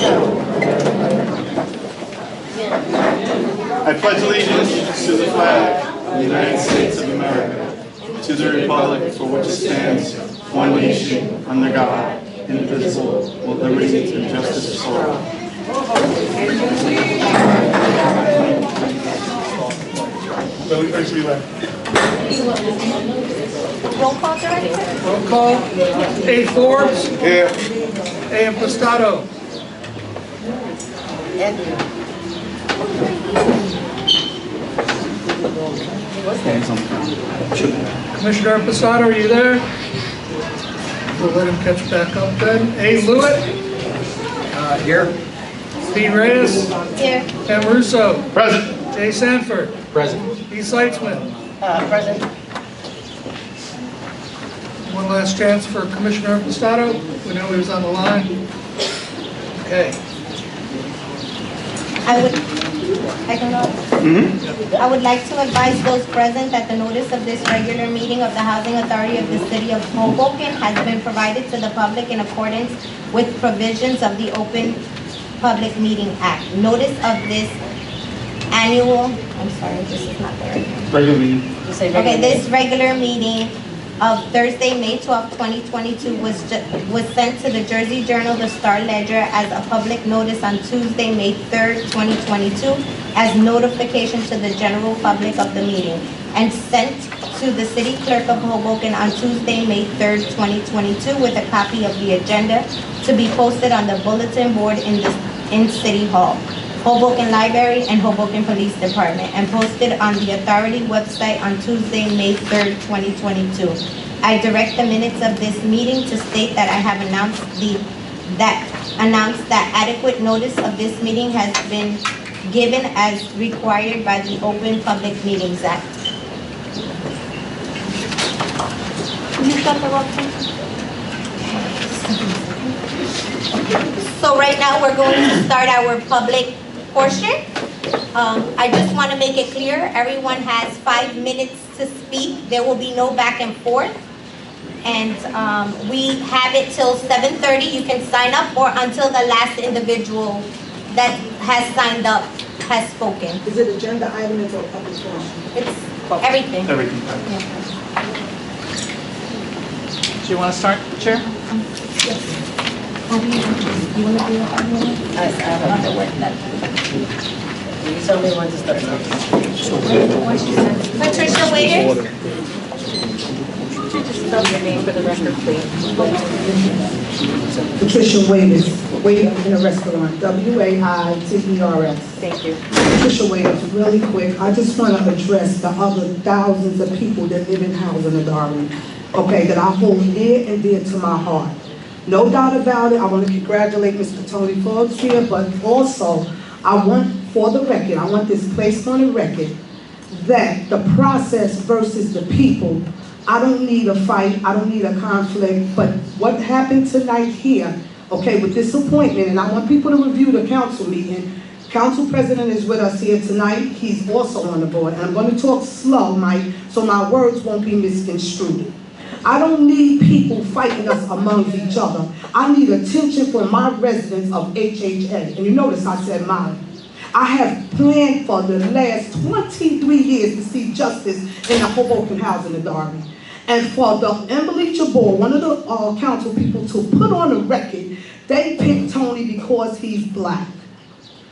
I pledge allegiance to the flag of the United States of America, to the republic for which it stands, one nation, under God, indivisible, with liberty and justice for all. Roll call, Director? Roll call. A. Forbes. Here. A. Impastato. Commissioner Impastato, are you there? We'll let him catch back up then. A. Lewitt. Here. B. Reyes. Here. M. Russo. Present. J. Sanford. Present. B. Seitzman. Present. One last chance for Commissioner Impastato. We know he was on the line. Okay. I would like to advise those present that the notice of this regular meeting of the Housing Authority of the City of Hoboken has been provided to the public in accordance with provisions of the Open Public Meeting Act. Notice of this this is not the right one. Regular meeting. Okay, this regular meeting of Thursday, May 12, 2022 was sent to the Jersey Journal, the Star Ledger as a public notice on Tuesday, May 3rd, 2022 as notification to the general public of the meeting and sent to the City Clerk of Hoboken on Tuesday, May 3rd, 2022 with a copy of the agenda to be posted on the bulletin board in City Hall, Hoboken Library, and Hoboken Police Department, and posted on the Authority website on Tuesday, May 3rd, 2022. I direct the minutes of this meeting to state that I have announced that adequate notice of this meeting has been given as required by the Open Public Meetings Act. You start the roll call? So right now we're going to start our public portion. I just want to make it clear, everyone has 5 minutes to speak. There will be no back and forth. And we have it till 7:30. You can sign up or until the last individual that has signed up has spoken. Is it agenda items or public forum? It's everything. Everything. Yeah. Do you want to start, Chair? You want to do it? I want to work that. You tell me when to start. Patricia Waiters? Just spell your name for the record, please. Patricia Waiters, waiting in a restaurant, W-A-I-T-E-R-S. Thank you. Patricia Waiters, really quick, I just want to address the other thousands of people that live in housing authority, okay, that I hold near and dear to my heart. No doubt about it, I want to congratulate Mr. Tony Forbes here, but also, I want, for the record, I want this placed on the record, that the process versus the people, I don't need a fight, I don't need a conflict, but what happened tonight here, okay, with this appointment, and I want people to review the council meeting. Council President is with us here tonight, he's also on the board, and I'm going to talk slow, Mike, so my words won't be misconstrued. I don't need people fighting us amongst each other. I need attention from my residents of HHA, and you notice I said mine. I have planned for the last 23 years to see justice in the Hoboken Housing Authority. And for the Embleacher Board, one of the council people, to put on the record, they picked Tony because he's black.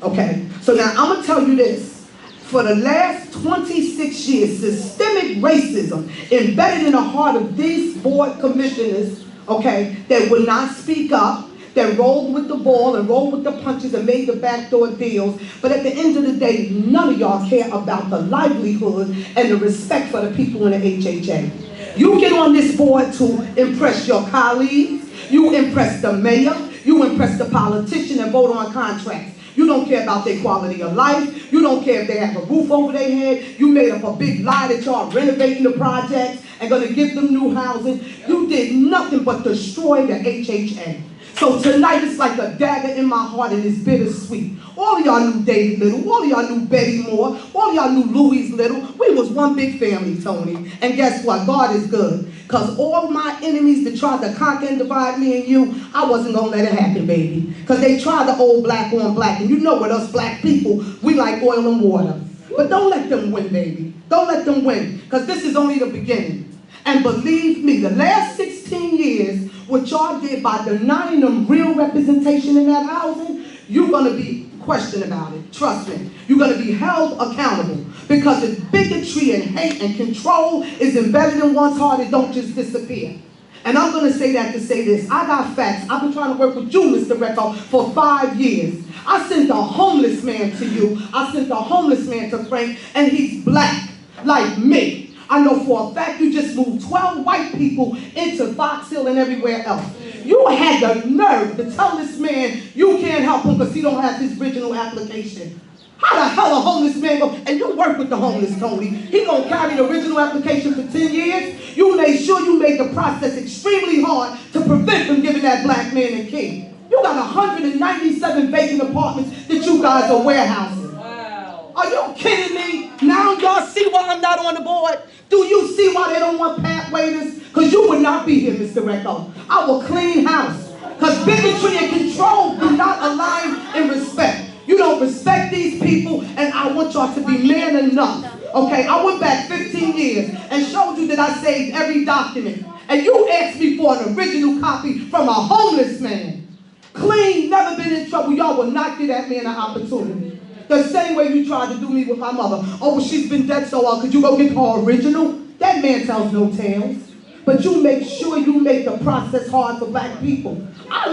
Okay, so now I'm going to tell you this. For the last 26 years, systemic racism embedded in the heart of these board commissioners, okay, that would not speak up, that rolled with the ball and rolled with the punches and made the backdoor deals. But at the end of the day, none of y'all care about the livelihood and the respect for the people in the HHA. You get on this board to impress your colleagues, you impress the mayor, you impress the politician and vote on contracts. You don't care about their quality of life. You don't care if they have a roof over their head. You made up a big lie that y'all renovating the projects and going to give them new housing. You did nothing but destroy the HHA. So tonight it's like a dagger in my heart and it's bittersweet. All of y'all knew David Little. All of y'all knew Betty Moore. All of y'all knew Louise Little. We was one big family, Tony. And guess what? God is good. Because all my enemies that tried to conquer and divide me and you, I wasn't going to let it happen, baby. Because they tried to old black on black. And you know with us black people, we like oil and water. But don't let them win, baby. Don't let them win. Because this is only the beginning. And believe me, the last 16 years, what y'all did by denying them real representation in that housing, you're going to be questioned about it. Trust me. You're going to be held accountable. Because if bigotry and hate and control is embedded in one's heart, it don't just disappear. And I'm going to say that to say this. I got facts. I've been trying to work with you, Mr. Recco, for 5 years. I sent a homeless man to you. I sent a homeless man to Frank, and he's black, like me. I know for a fact you just moved 12 white people into Fox Hill and everywhere else. You had the nerve to tell this man you can't help him because he don't have his original application. How the hell a homeless man go? And you work with the homeless, Tony. He gonna carry the original application for 10 years. You made sure you made the process extremely hard to prevent from giving that black man a key. You got 197 vacant apartments that you guys are warehousing. Wow. Are you kidding me? Now y'all see why I'm not on the board? Do you see why they don't want path waiters? Because you would not be here, Mr. Recco. I will clean house. Because bigotry and control do not align in respect. You don't respect these people, and I want y'all to be man enough. Okay, I went back 15 years and showed you that I saved every document. And you asked me for an original copy from a homeless man. Clean, never been in trouble. Y'all will not give that man an opportunity. The same way you tried to do me with my mother. Oh, well, she's been dead so long. Could you go get her original? That man tells no tales. But you make sure you make the process hard for black people. I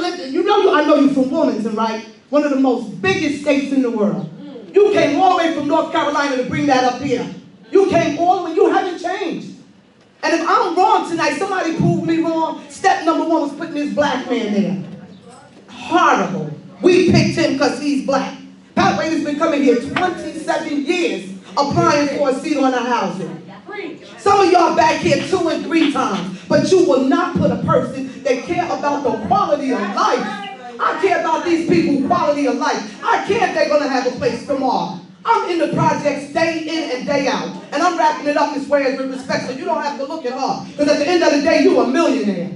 know you from Wilmington, right? One of the most biggest states in the world. You came all the way from North Carolina to bring that up here. You came all the way, you haven't changed. And if I'm wrong tonight, somebody proved me wrong. Step number one was putting this black man there. Horrible. We picked him because he's black. Pat Wade has been coming here 27 years applying for a seat on the housing. Some of y'all back here 2 and 3 times, but you will not put a person that care about the quality of life. I care about these people's quality of life. I care if they're going to have a place tomorrow. I'm in the projects day in and day out. And I'm wrapping it up this way as with respect, so you don't have to look at her. Because at the end of the day, you're a millionaire.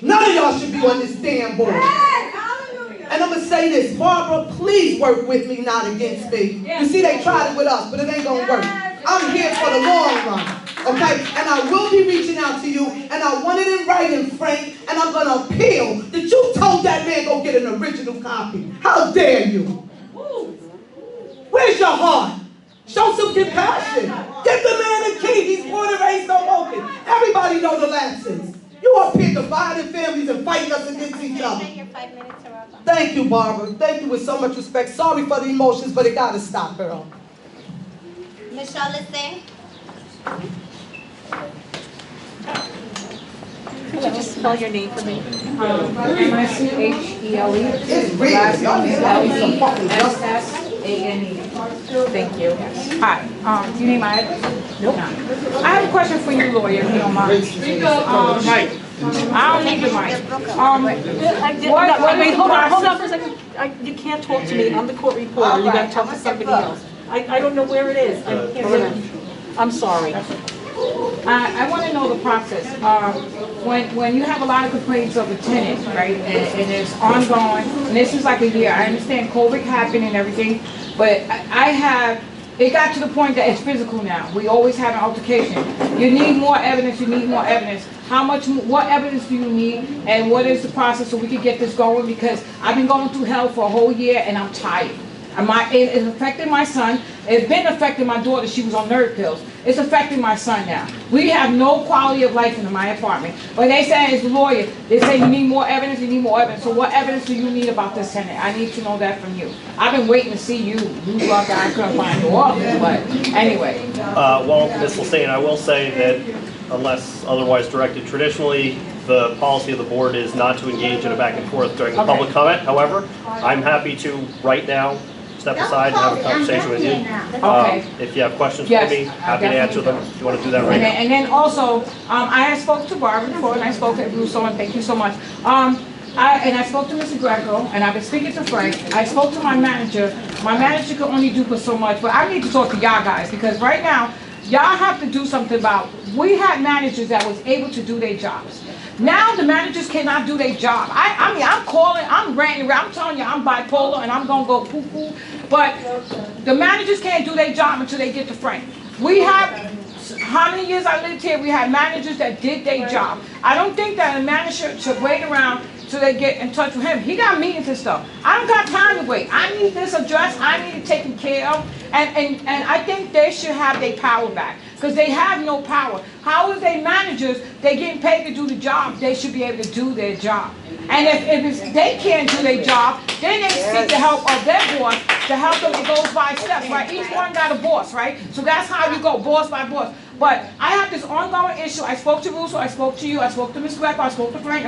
None of y'all should be on this damn board. And I'm going to say this, Barbara, please work with me, not against me. You see, they tried it with us, but it ain't going to work. I'm here for the long run. Okay, and I will be reaching out to you, and I want it in writing, Frank, and I'm going to appeal that you told that man go get an original copy. How dare you? Where's your heart? Show some compassion. Give the man a key. He's born and raised on Hoboken. Everybody knows the lapses. You up here dividing families and fighting us against each other. Thank you, Barbara. Thank you with so much respect. Sorry for the emotions, but it got to stop, girl. Michelle Lissay. Could you just spell your name for me? M-I-C-H-E-L-E. It's real. Y'all need to be some fucking justice. S-S-A-N-E. Thank you. Hi. Do you need my address? Nope. No. I have a question for you, lawyer, if you don't mind. I don't need the mic. Wait, hold on for a second. You can't talk to me. I'm the court reporter. You got to talk to somebody else. I don't know where it is. I can't. I'm sorry. I want to know the process. When you have a lot of complaints of a tenant, right, and it's ongoing, and this is like a year. I understand COVID happened and everything, but it got to the point that it's physical now. We always have an altercation. You need more evidence. You need more evidence. What evidence do you need, and what is the process so we can get this going? Because I've been going through hell for a whole year, and I'm tired. It's affecting my son. It's been affecting my daughter. She was on nerve pills. It's affecting my son now. We have no quality of life in my apartment. But they say, as the lawyer, they say you need more evidence, you need more evidence. So what evidence do you need about this tenant? I need to know that from you. I've been waiting to see you. You luck I couldn't find your office, but anyway. Well, Ms. Lestane, I will say that unless otherwise directed, traditionally the policy of the board is not to engage in a back and forth during the public comment. However, I'm happy to right now step aside and have a conversation with you. Okay. If you have questions for me, happy to answer them. If you want to do that right now. And then also, I had spoke to Barbara before, and I spoke to Russo, and thank you so much. I spoke to Mr. Greco, and I've been speaking to Frank. I spoke to my manager. My manager could only do for so much, but I need to talk to y'all guys, because right now, Y'all have to do something about, we had managers that was able to do their jobs. Now the managers cannot do their job. I mean, I'm calling, I'm ranting, I'm telling you, I'm bipolar and I'm gonna go poo-poo, but the managers can't do their job until they get to Frank. We have, how many years I lived here, we had managers that did their job. I don't think that a manager should wait around till they get in touch with him. He got meetings and stuff. I don't got time to wait. I need this addressed, I need it taken care of, and I think they should have their power back, because they have no power. How is they managers, they getting paid to do the job, they should be able to do their job. And if they can't do their job, then they seek the help of their boss to help them with those 5 steps, right? Each one got a boss, right? So that's how you go, boss by boss. But I have this ongoing issue. I spoke to Russo, I spoke to you, I spoke to Ms. Greco, I spoke to Frank,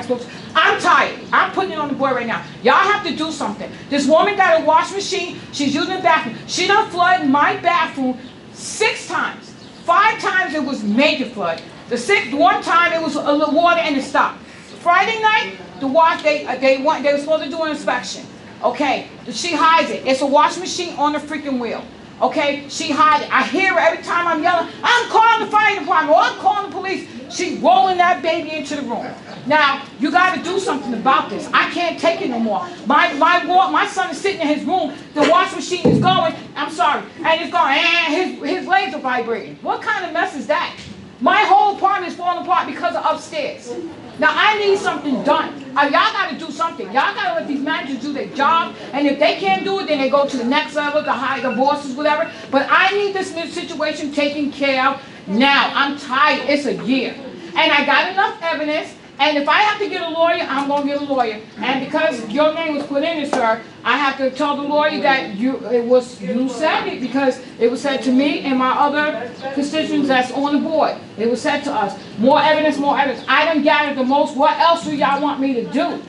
I'm tired. I'm putting it on the board right now. Y'all have to do something. This woman got a wash machine, she's using the bathroom. She done flooded my bathroom 6 times. 5 times it was major flood. The 6th one time it was a little water and it stopped. Friday night, the wash they were supposed to do an inspection. Okay, she hides it. It's a wash machine on the freaking wheel. Okay, she hides it. I hear her every time I'm yelling, I'm calling the fire department, or I'm calling the police. She's rolling that baby into the room. Now, you got to do something about this. I can't take it no more. My son is sitting in his room, the wash machine is going, I'm sorry, and it's going, and his legs are vibrating. What kind of mess is that? My whole apartment is falling apart because of upstairs. Now, I need something done. Y'all got to do something. Y'all got to let these managers do their job. And if they can't do it, then they go to the next level, to hire the bosses, whatever. But I need this situation taken care of now. I'm tired. It's a year. And I got enough evidence. And if I have to get a lawyer, I'm going to get a lawyer. And because your name was put in it, sir, I have to tell the lawyer that you said it, because it was said to me and my other constituents that's on the board. It was said to us, more evidence, more evidence. I done gathered the most. What else do y'all want me to do?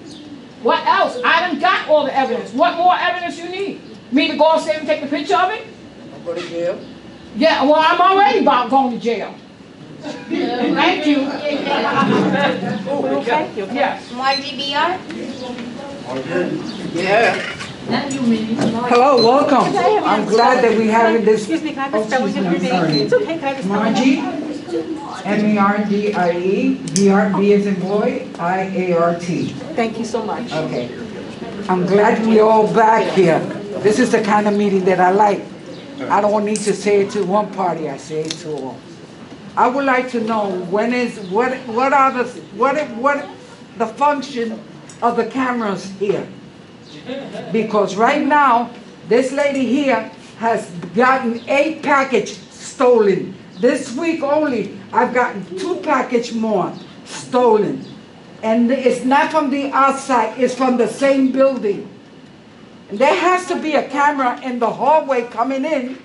What else? I done got all the evidence. What more evidence you need? Me to go upstairs and take a picture of it? Go to jail? Yeah, well, I'm already about going to jail. Thank you. Okay? Yes. Margie BR? Yeah. Hello, welcome. I'm glad that we're having this. Excuse me, can I have a spelling of your name? It's okay, can I have a spelling? Margie, M-E-R-D-I-E, B-R-B as in boy, I-A-R-T. Thank you so much. Okay. I'm glad we're all back here. This is the kind of meeting that I like. I don't need to say it to one party, I say it to all. I would like to know what the function of the cameras here. Because right now, this lady here has gotten 8 packages stolen. This week only, I've gotten 2 packages more stolen. And it's not from the outside, it's from the same building. And there has to be a camera in the hallway coming in,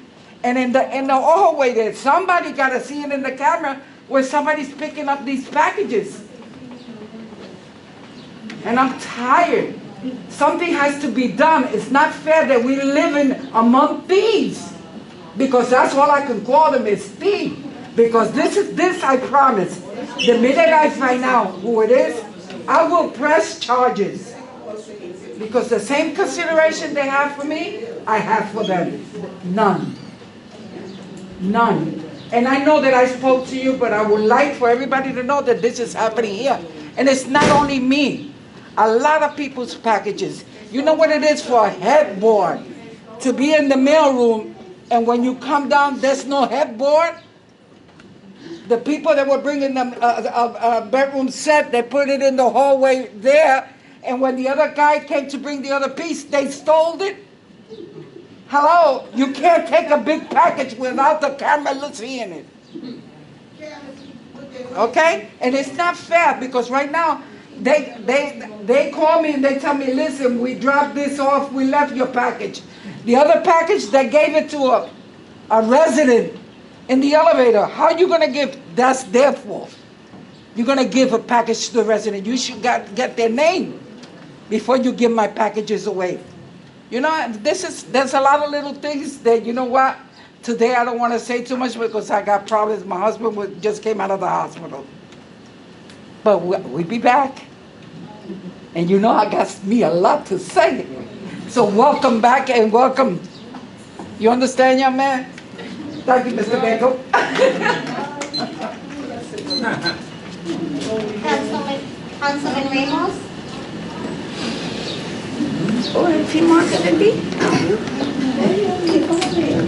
and in the hallway there, somebody got to see it in the camera where somebody's picking up these packages. And I'm tired. Something has to be done. It's not fair that we're living among thieves. Because that's all I can call them, is thief. Because this I promise. The minute I find out who it is, I will press charges. Because the same consideration they have for me, I have for them. None. None. And I know that I spoke to you, but I would like for everybody to know that this is happening here. And it's not only me. A lot of people's packages. You know what it is for a headboard to be in the mailroom, and when you come down, there's no headboard? The people that were bringing them a bedroom set, they put it in the hallway there, and when the other guy came to bring the other piece, they stole it? Hello, you can't take a big package without the camera seeing it. Okay? And it's not fair, because right now, they call me and they tell me, listen, we dropped this off, we left your package. The other package, they gave it to a resident in the elevator. How are you going to give? That's their fault. You're going to give a package to the resident. You should get their name before you give my packages away. You know, there's a lot of little things that, you know what, today I don't want to say too much because I got problems. My husband just came out of the hospital. But we'll be back. And you know I got me a lot to say. So welcome back and welcome. You understand, young man? Thank you, Mr. Beto. Councilman Ramos?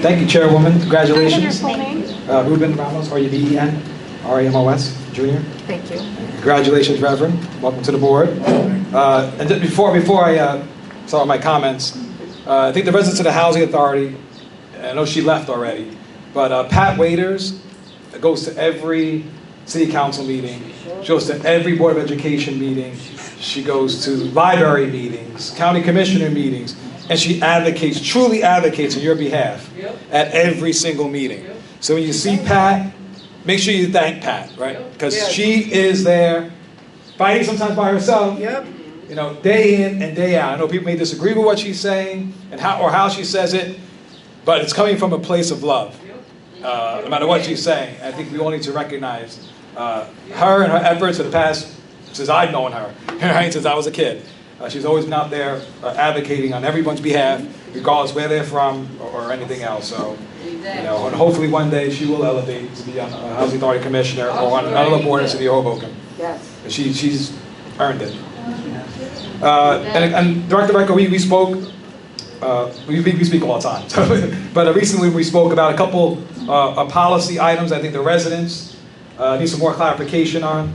Thank you, Chairwoman. Congratulations. Full name? Ruben Ramos, R-U-B-E-N, R-A-M-O-S, Jr. Thank you. Congratulations, Reverend. Welcome to the board. And just before I start my comments, I think the residents of the Housing Authority, I know she left already, but Pat Waiters goes to every city council meeting. She goes to every Board of Education meeting. She goes to library meetings, county commissioner meetings, and she advocates, truly advocates on your behalf at every single meeting. So when you see Pat, make sure you thank Pat, right? Because she is there fighting sometimes by herself, you know, day in and day out. I know people may disagree with what she's saying and how she says it, but it's coming from a place of love. No matter what she's saying, I think we all need to recognize her and her efforts for the past, since I've known her, right, since I was a kid. She's always been out there advocating on everyone's behalf, regardless where they're from or anything else. So, you know, and hopefully one day she will elevate to be on a Housing Authority Commissioner or on another board in the city of Hoboken. Yes. She's earned it. And Director Recco, we spoke. We speak all the time, but recently we spoke about a couple of policy items I think the residents need some more clarification on.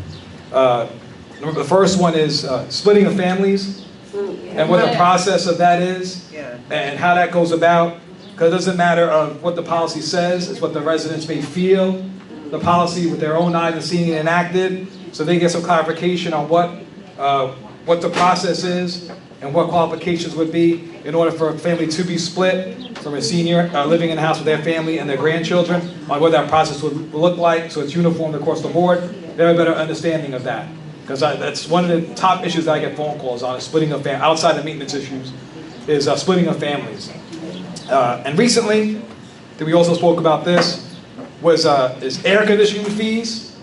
The first one is splitting of families and what the process of that is and how that goes about. Because it doesn't matter of what the policy says, it's what the residents may feel the policy with their own eyes and seeing it enacted, so they get some clarification on what the process is and what qualifications would be in order for a family to be split from a senior living in a house with their family and their grandchildren, on what that process would look like, so it's uniform across the board. They have a better understanding of that. Because that's one of the top issues that I get phone calls on, is splitting of families, outside the maintenance issues, is splitting of families. And recently, we also spoke about this, is air conditioning fees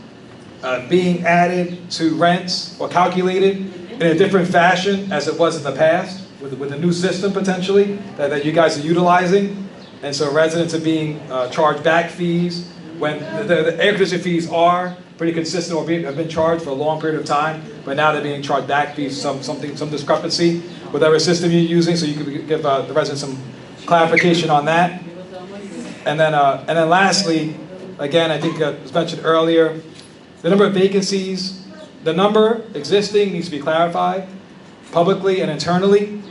being added to rents or calculated in a different fashion as it was in the past, with a new system potentially that you guys are utilizing. And so residents are being charged back fees when the air conditioning fees are pretty consistent or have been charged for a long period of time, but now they're being charged back fees, some discrepancy with whatever system you're using, so you can give the residents some clarification on that. And then lastly, again, I think it was mentioned earlier, the number of vacancies, the number existing needs to be clarified publicly and internally,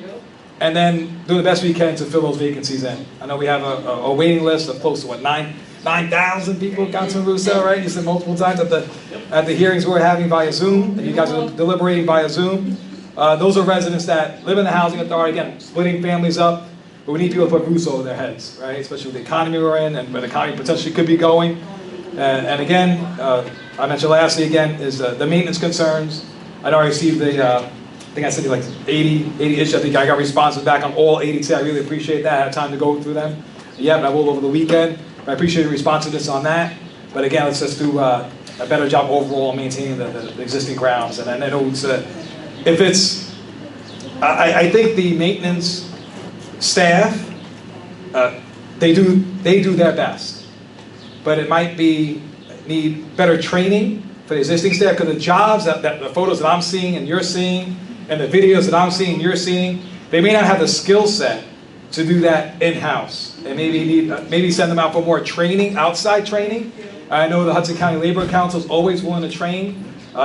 and then do the best we can to fill those vacancies in. I know we have a waiting list of close to, what, 9,000 people, Councilman Russo, right? You said multiple times at the hearings we're having via Zoom, and you guys are deliberating via Zoom. Those are residents that live in the Housing Authority, again, splitting families up, but we need people to put roofs over their heads, right? Especially with the economy we're in and where the economy potentially could be going. And again, I mentioned lastly again, is the maintenance concerns. I know I received I think I sent you like 80-ish. I think I got responses back on all 80 today. I really appreciate that. I had time to go through them. Yeah, but I will over the weekend. I appreciate the responsiveness on that. But again, let's just do a better job overall maintaining the existing grounds. And I know it's, if it's, I think the maintenance staff, they do their best. But it might need better training for the existing staff, because the jobs the photos that I'm seeing and you're seeing, and the videos that I'm seeing and you're seeing, they may not have the skill set to do that in-house. And maybe send them out for more training, outside training. I know the Hudson County Labor Council is always willing to train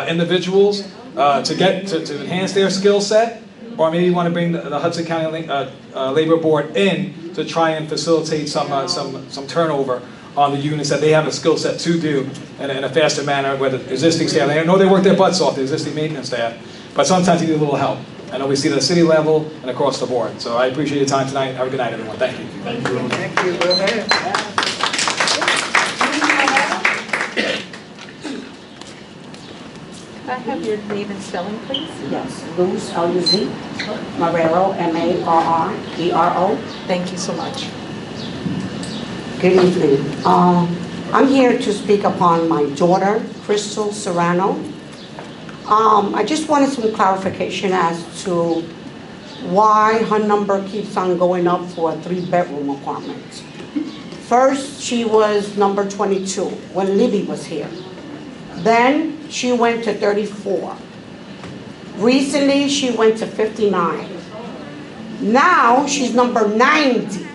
individuals to enhance their skill set, or maybe you want to bring the Hudson County Labor Board in to try and facilitate some turnover on the units that they have a skill set to do in a faster manner with the existing staff. I know they work their butts off, the existing maintenance staff, but sometimes you need a little help. I know we see it at the city level and across the board. So I appreciate your time tonight. Have a good night, everyone. Thank you. Thank you. Thank you. Go ahead. Can I have your name and spelling, please? Yes, Luz, L-U-Z, Marrero, M-A-R-R-E-R-O. Thank you so much. Good evening. I'm here to speak upon my daughter, Crystal Serrano. I just wanted some clarification as to why her number keeps on going up for a 3-bedroom apartment. First, she was number 22 when Libby was here. Then she went to 34. Recently, she went to 59. Now, she's number 90.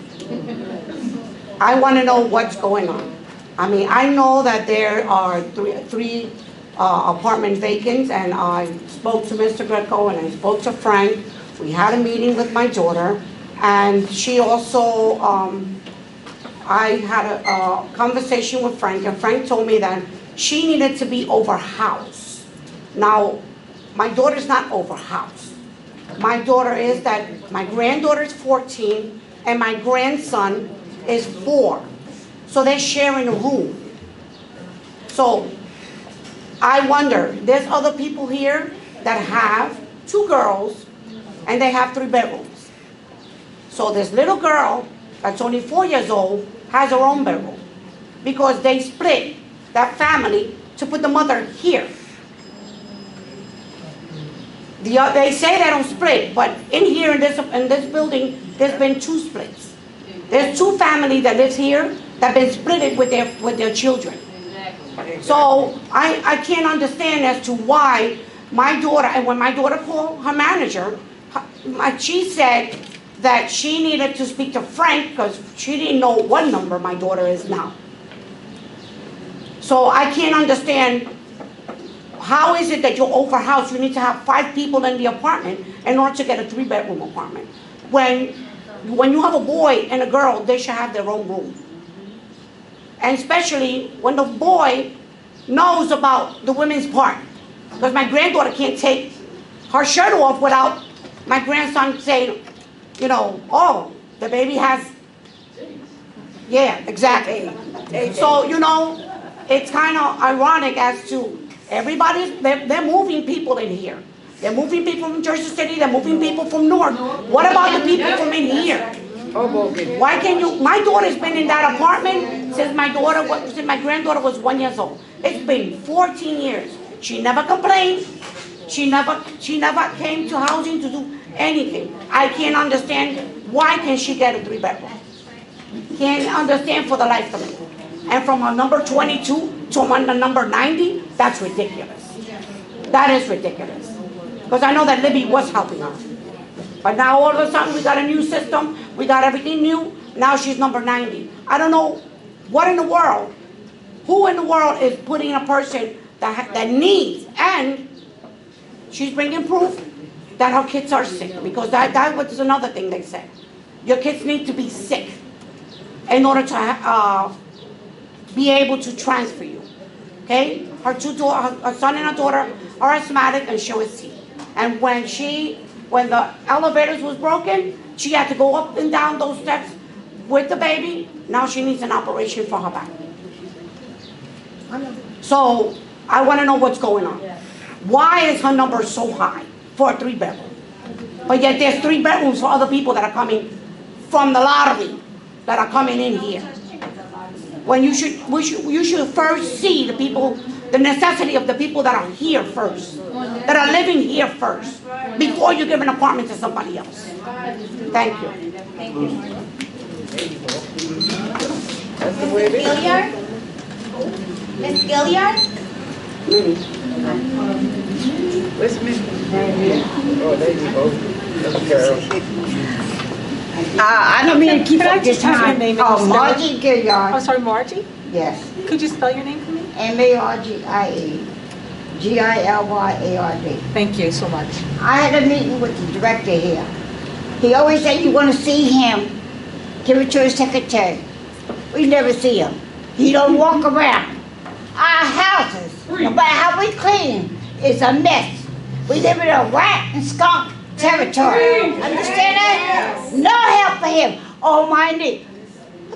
I want to know what's going on. I mean, I know that there are three apartment vacants, and I spoke to Mr. Greco and I spoke to Frank. We had a meeting with my daughter, and she also, I had a conversation with Frank, and Frank told me that she needed to be overhoused. Now, my daughter's not overhoused. My daughter is that, my granddaughter is 14, and my grandson is 4. So they're sharing a room. So I wonder, there's other people here that have 2 girls, and they have 3 bedrooms. So this little girl, that's only 4 years old, has her own bedroom. Because they split that family to put the mother here. They say they don't split, but in here, in this building, there's been 2 splits. There's 2 families that live here that have been split with their children. So I can't understand as to why my daughter, and when my daughter called her manager, she said that she needed to speak to Frank because she didn't know what number my daughter is now. So I can't understand, how is it that you're overhoused? You need to have 5 people in the apartment in order to get a 3-bedroom apartment. When you have a boy and a girl, they should have their own room. And especially when the boy knows about the women's part. Because my granddaughter can't take her shirt off without my grandson saying, you know, oh, the baby has, yeah, exactly. So, you know, it's kind of ironic as to they're moving people in here. They're moving people from Jersey City, they're moving people from North. What about the people from in here? Hoboken. Why can't you, my daughter's been in that apartment since my granddaughter was 1 year old. It's been 14 years. She never complained. She never came to housing to do anything. I can't understand why can't she get a 3-bedroom. Can't understand for the life of me. And from a number 22 to a number 90, that's ridiculous. That is ridiculous. Because I know that Libby was helping her. But now all of a sudden we got a new system, we got everything new, now she's number 90. I don't know what in the world, who in the world is putting a person that needs, and she's bringing proof that her kids are sick. Because that was another thing they said. Your kids need to be sick in order to be able to transfer you. Okay? Her son and her daughter are asthmatic and show his teeth. And when the elevators was broken, she had to go up and down those steps with the baby. Now she needs an operation for her back. So I want to know what's going on. Why is her number so high for a 3-bedroom? But yet there's 3 bedrooms for other people that are coming from the lottery that are coming in here. When you should first see the people, the necessity of the people that are here first, that are living here first, before you give an apartment to somebody else. Thank you. Thank you. That's the way it is. Gilliard? Ms. Gilliard? Where's Miss? Oh, there you go. That's Carol. I don't mean to keep Can I up this just have your time. name and Oh, spell it? Margie Gilliard. I'm sorry, Margie? Yes. Could you spell your name for me? Margie. Gilliard. Thank you so much. I had a meeting with the director here. He always said you want to see him, give it to his secretary. We never see him. He don't walk around. Our houses, no matter how we clean, is a mess. We live in a rat and skunk territory. Understand that? No help for him. Oh, my knee.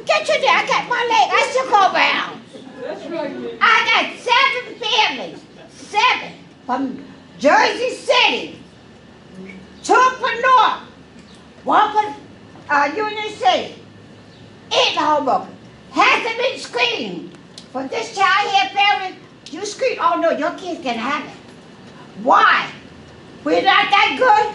Get you there. I got my leg. I still go around. I got 7 families. 7 from Jersey City, 2 from North, 1 from Union City, in Hoboken. Hasn't been screened. For this child here family, you screen. Oh no, your kids can have it. Why? We're not that good.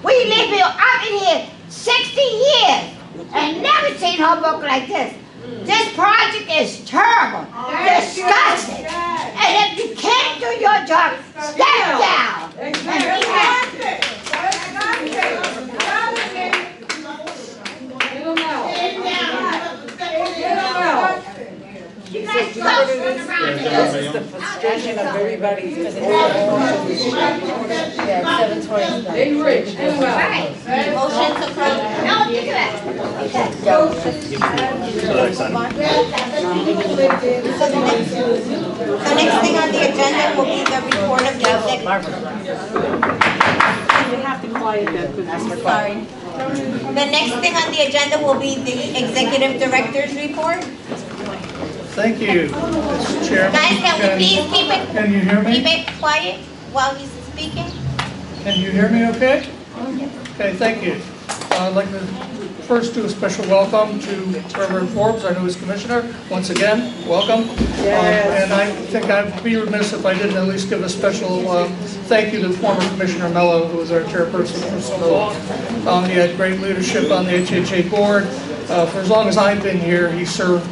We live here, I've been here 60 years and never seen Hoboken like this. This project is terrible, disgusting. And if you can't do your job, step down. You guys go run around here. This is the frustration of everybody. Hey, Rich, do well. Right. Motion to close. No, do that. The next thing on the agenda will be the report of the executive. You have to quiet that, because Sorry. The next thing on the agenda will be the executive director's report. Thank you, Mr. Chairman. Guys, can we please keep Can you hear it me? quiet while he's speaking? Can you hear me okay? Okay, thank you. I'd like to first do a special welcome to Reverend Forbes, our newest commissioner. Once again, welcome. And I think I'd be remiss if I didn't at least give a special thank you to former Commissioner Mello, who was our chairperson for so long. He had great leadership on the HHA board. For as long as I've been here, he served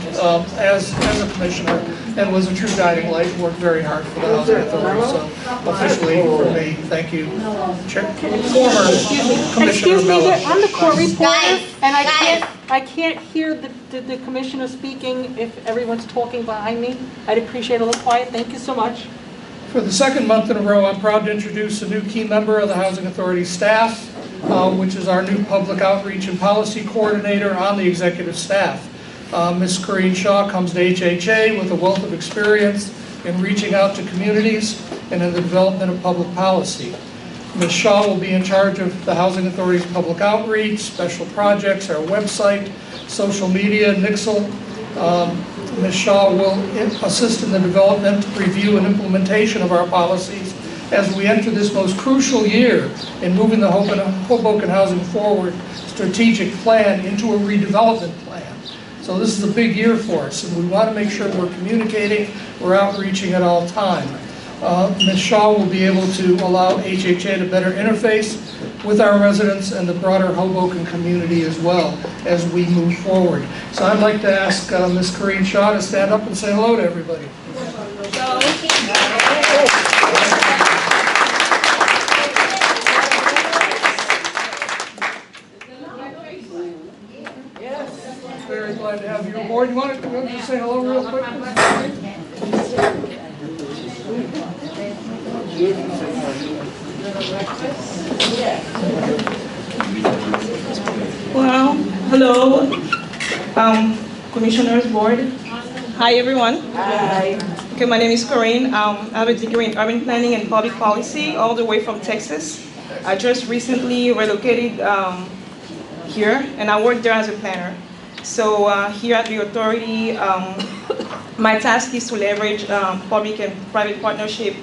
as a commissioner and was a true guiding light, worked very hard for the Housing Authority. So officially for me, thank you, former Commissioner Excuse me, Mello. I'm the court reporter, Guys, and I can't hear the commissioner speaking if everyone's talking behind me. I'd appreciate a little quiet, thank you so much. For the second month in a row, I'm proud to introduce a new key member of the Housing Authority staff, which is our new public outreach and policy coordinator on the executive staff. Ms. Corrine Shaw comes to HHA with a wealth of experience in reaching out to communities and in the development of public policy. Ms. Shaw will be in charge of the Housing Authority's public outreach, special projects, our website, social media, Nixle. Ms. Shaw will assist in the development, review, and implementation of our policies as we enter this most crucial year in moving the Hoboken Housing Forward strategic plan into a redevelopment plan. So this is a big year for us, and we want to make sure we're communicating, we're outreaching at all time. Ms. Shaw will be able to allow HHA to better interface with our residents and the broader Hoboken community as well as we move forward. So I'd like to ask Ms. Corrine Shaw to stand up and say hello to everybody. Very glad to have you aboard. You want to say hello real quick? Well, hello, Commissioners Board. Hi, everyone. Hi. Okay, my name is Corinne. I have a degree in urban planning and public policy, all the way from Texas. I just recently relocated here, and I work there as a planner. So here at the authority, my task is to leverage public and private partnership,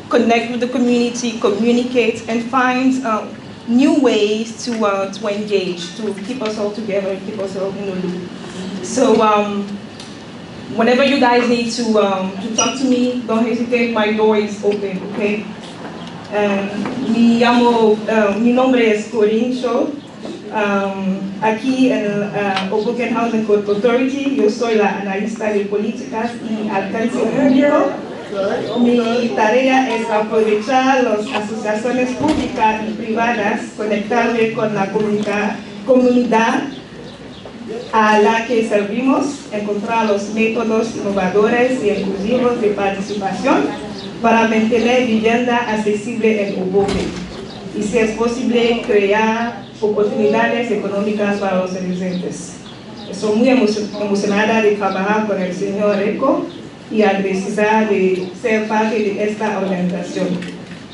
connect with the community, communicate, and find new ways to engage, to keep us all together and keep us all in the loop. So whenever you guys need to talk to me, don't hesitate, my door is open, okay? Mi nombre es Corinne Shaw. Aquí en Hoboken Housing Authority, yo soy la analista de políticas y alcance público. Mi tarea es aprovechar las asociaciones públicas y privadas, conectarme con la comunidad a la que servimos, encontrar los métodos innovadores y inclusivos de participación para mantener vivienda accesible en Hoboken y, si es posible, crear oportunidades económicas para los residentes. Estoy muy emocionada de trabajar con el señor Eco y agradecida de ser parte de esta organización.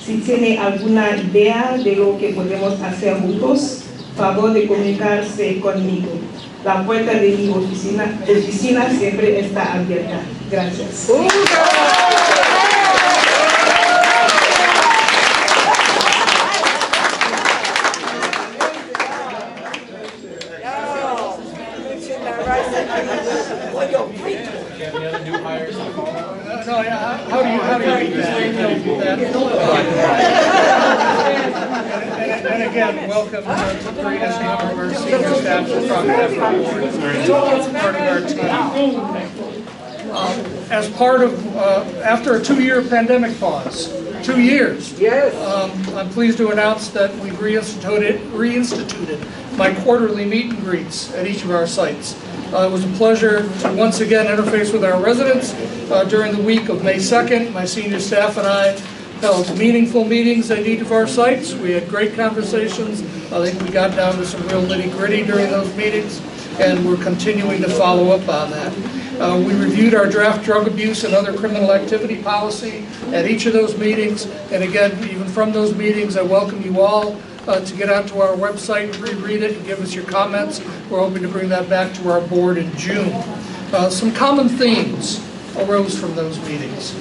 Si tiene alguna idea de lo que podemos hacer juntos, favor de comunicarse conmigo. La puerta de mi oficina siempre está abierta. Gracias. And again, welcome to Karina as a member of our senior staff. staff will probably have your board. It's part of our team. As part of, after a 2-year pandemic pause, 2 years. Yes. I'm pleased to announce that we've reinstituted my quarterly meet and greets at each of our sites. It was a pleasure to once again interface with our residents. During the week of May 2nd, my senior staff and I held meaningful meetings at each of our sites. We had great conversations. I think we got down to some real nitty-gritty during those meetings, and we're continuing to follow up on that. We reviewed our draft drug abuse and other criminal activity policy at each of those meetings. And again, even from those meetings, I welcome you all to get onto our website, reread it, and give us your comments. We're hoping to bring that back to our board in June. Some common themes arose from those meetings.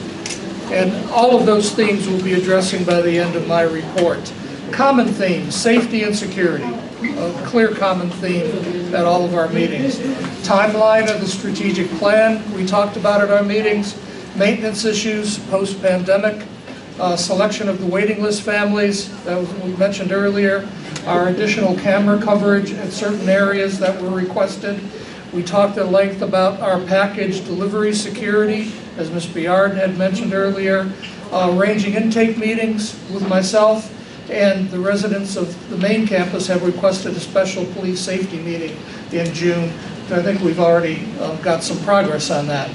And all of those themes we'll be addressing by the end of my report. Common themes, safety and security. A clear common theme at all of our meetings. Timeline of the strategic plan we talked about at our meetings. Maintenance issues post-pandemic. Selection of the waiting list families that we mentioned earlier. Our additional camera coverage in certain areas that were requested. We talked at length about our package delivery security, as Ms. Biard had mentioned earlier. Arranging intake meetings with myself, and the residents of the main campus have requested a special police safety meeting in June. I think we've already got some progress on that.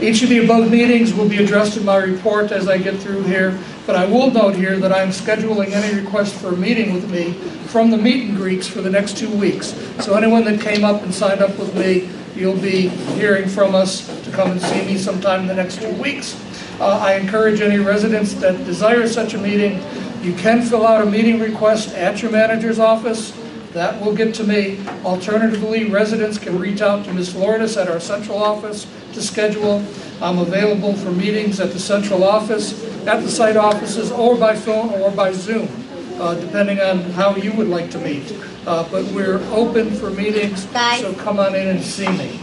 Each of the above meetings will be addressed in my report as I get through here, but I will note here that I'm scheduling any request for a meeting with me from the meet and greets for the next 2 weeks. So anyone that came up and signed up with me, you'll be hearing from us to come and see me sometime in the next 2 weeks. I encourage any residents that desire such a meeting. You can fill out a meeting request at your manager's office. That will get to me. Alternatively, residents can reach out to Ms. Lourdes at our central office to schedule. I'm available for meetings at the central office, at the site offices, or by phone or by Zoom, depending on how you would like to meet. But we're open for meetings, so come on in and see me.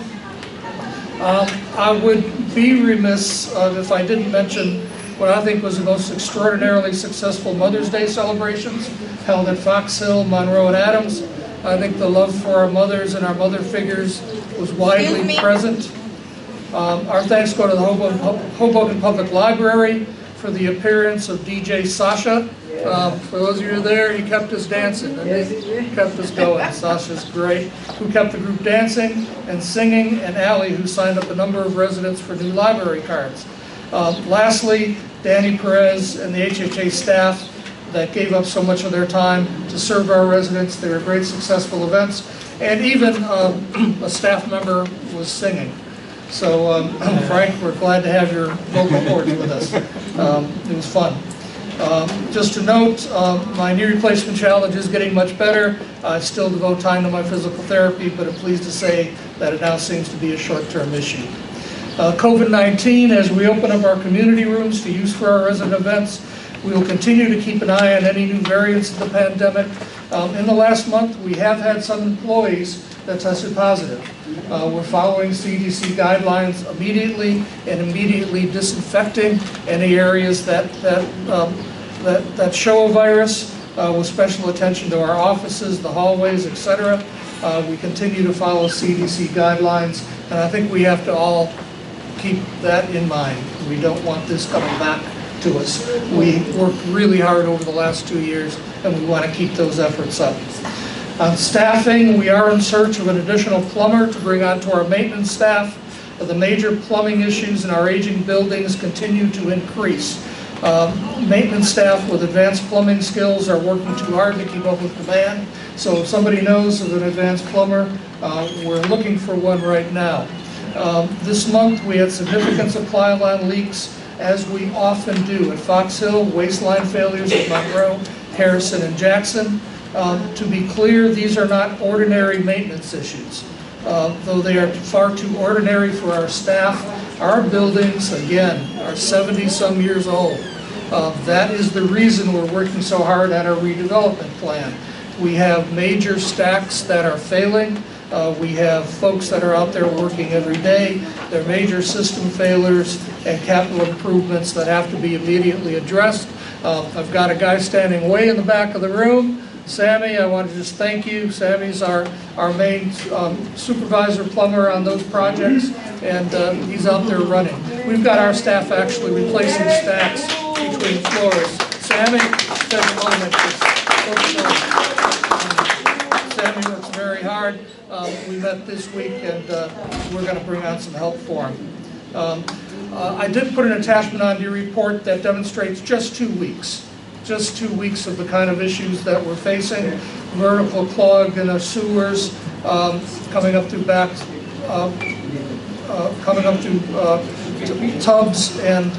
I would be remiss if I didn't mention what I think was the most extraordinarily successful Mother's Day celebrations held at Fox Hill, Monroe, and Adams. I think the love for our mothers and our mother figures was widely present. Our thanks go to the Hoboken Public Library for the appearance of DJ Sasha. For those of you who are there, he kept us dancing and he kept us going. Sasha's great, who kept the group dancing and singing, and Allie, who signed up a number of residents for new library cards. Lastly, Danny Perez and the HHA staff that gave up so much of their time to serve our residents. They were great, successful events, and even a staff member was singing. So, Frank, we're glad to have your vocal cords with us. It was fun. Just to note, my knee replacement challenge is getting much better. I still devote time to my physical therapy, but I'm pleased to say that it now seems to be a short-term issue. COVID-19, as we open up our community rooms to use for our resident events, we will continue to keep an eye on any new variants of the pandemic. In the last month, we have had some employees that tested positive. We're following CDC guidelines immediately and immediately disinfecting any areas that show a virus, with special attention to our offices, the hallways, etc. We continue to follow CDC guidelines, and I think we have to all keep that in mind. We don't want this coming back to us. We worked really hard over the last 2 years, and we want to keep those efforts up. On staffing, we are in search of an additional plumber to bring onto our maintenance staff. The major plumbing issues in our aging buildings continue to increase. Maintenance staff with advanced plumbing skills are working too hard to keep up with demand. So if somebody knows of an advanced plumber, we're looking for one right now. This month we had significant supply line leaks, as we often do at Fox Hill, waistline failures at Monroe, Harrison, and Jackson. To be clear, these are not ordinary maintenance issues. Though they are far too ordinary for our staff, our buildings, again, are 70-some years old. That is the reason we're working so hard at our redevelopment plan. We have major stacks that are failing. We have folks that are out there working every day. There are major system failures and capital improvements that have to be immediately addressed. I've got a guy standing way in the back of the room Sammy, I want to just thank you. Sammy's our main supervisor plumber on those projects, and he's out there running. We've got our staff actually replacing stacks between floors. Sammy, take a moment. Sammy works very hard. We met this week, and we're going to bring on some help for him. I did put an attachment on your report that demonstrates just 2 weeks. Just 2 weeks of the kind of issues that we're facing. Vertical clog in our sewers, coming up through tubs and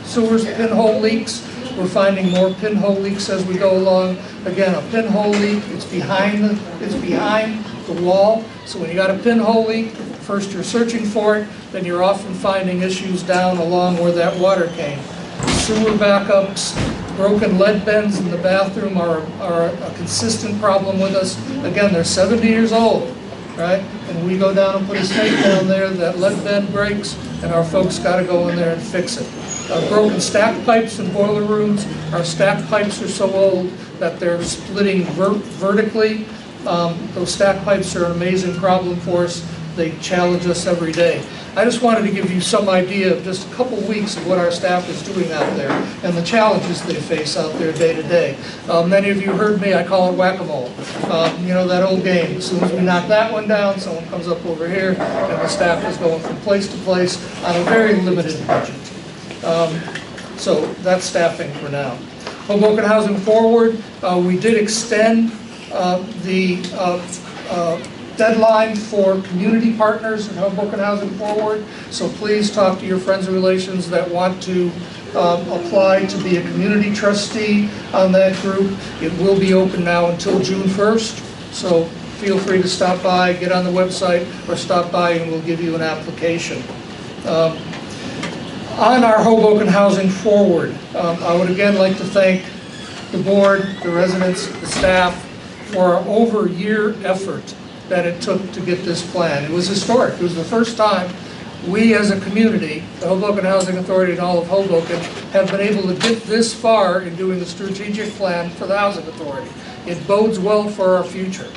sewers, pinhole leaks. We're finding more pinhole leaks as we go along. Again, a pinhole leak, it's behind the wall. So when you got a pinhole leak, first you're searching for it, then you're often finding issues down along where that water came. Sewer backups, broken lead bends in the bathroom are a consistent problem with us. Again, they're 70 years old, right? And we go down and put a snake down there, that lead bend breaks, and our folks got to go in there and fix it. Broken stack pipes in boiler rooms. Our stack pipes are so old that they're splitting vertically. Those stack pipes are an amazing problem for us. They challenge us every day. I just wanted to give you some idea of just a couple weeks of what our staff is doing out there and the challenges they face out there day to day. Many of you heard me, I call it whack-a-mole. You know that old game. As soon as we knock that one down, someone comes up over here, and the staff is going from place to place on a very limited budget. So that's staffing for now. Hoboken Housing Forward, we did extend the deadline for community partners in Hoboken Housing Forward. So please talk to your friends and relations that want to apply to be a community trustee on that group. It will be open now until June 1st. So feel free to stop by, get on the website, or stop by and we'll give you an application. On our Hoboken Housing Forward, I would again like to thank the board, the residents, the staff for our over-year effort that it took to get this plan. It was historic. It was the first time we as a community, the Hoboken Housing Authority and all of Hoboken, have been able to get this far in doing the strategic plan for the Housing Authority. It bodes well for our future.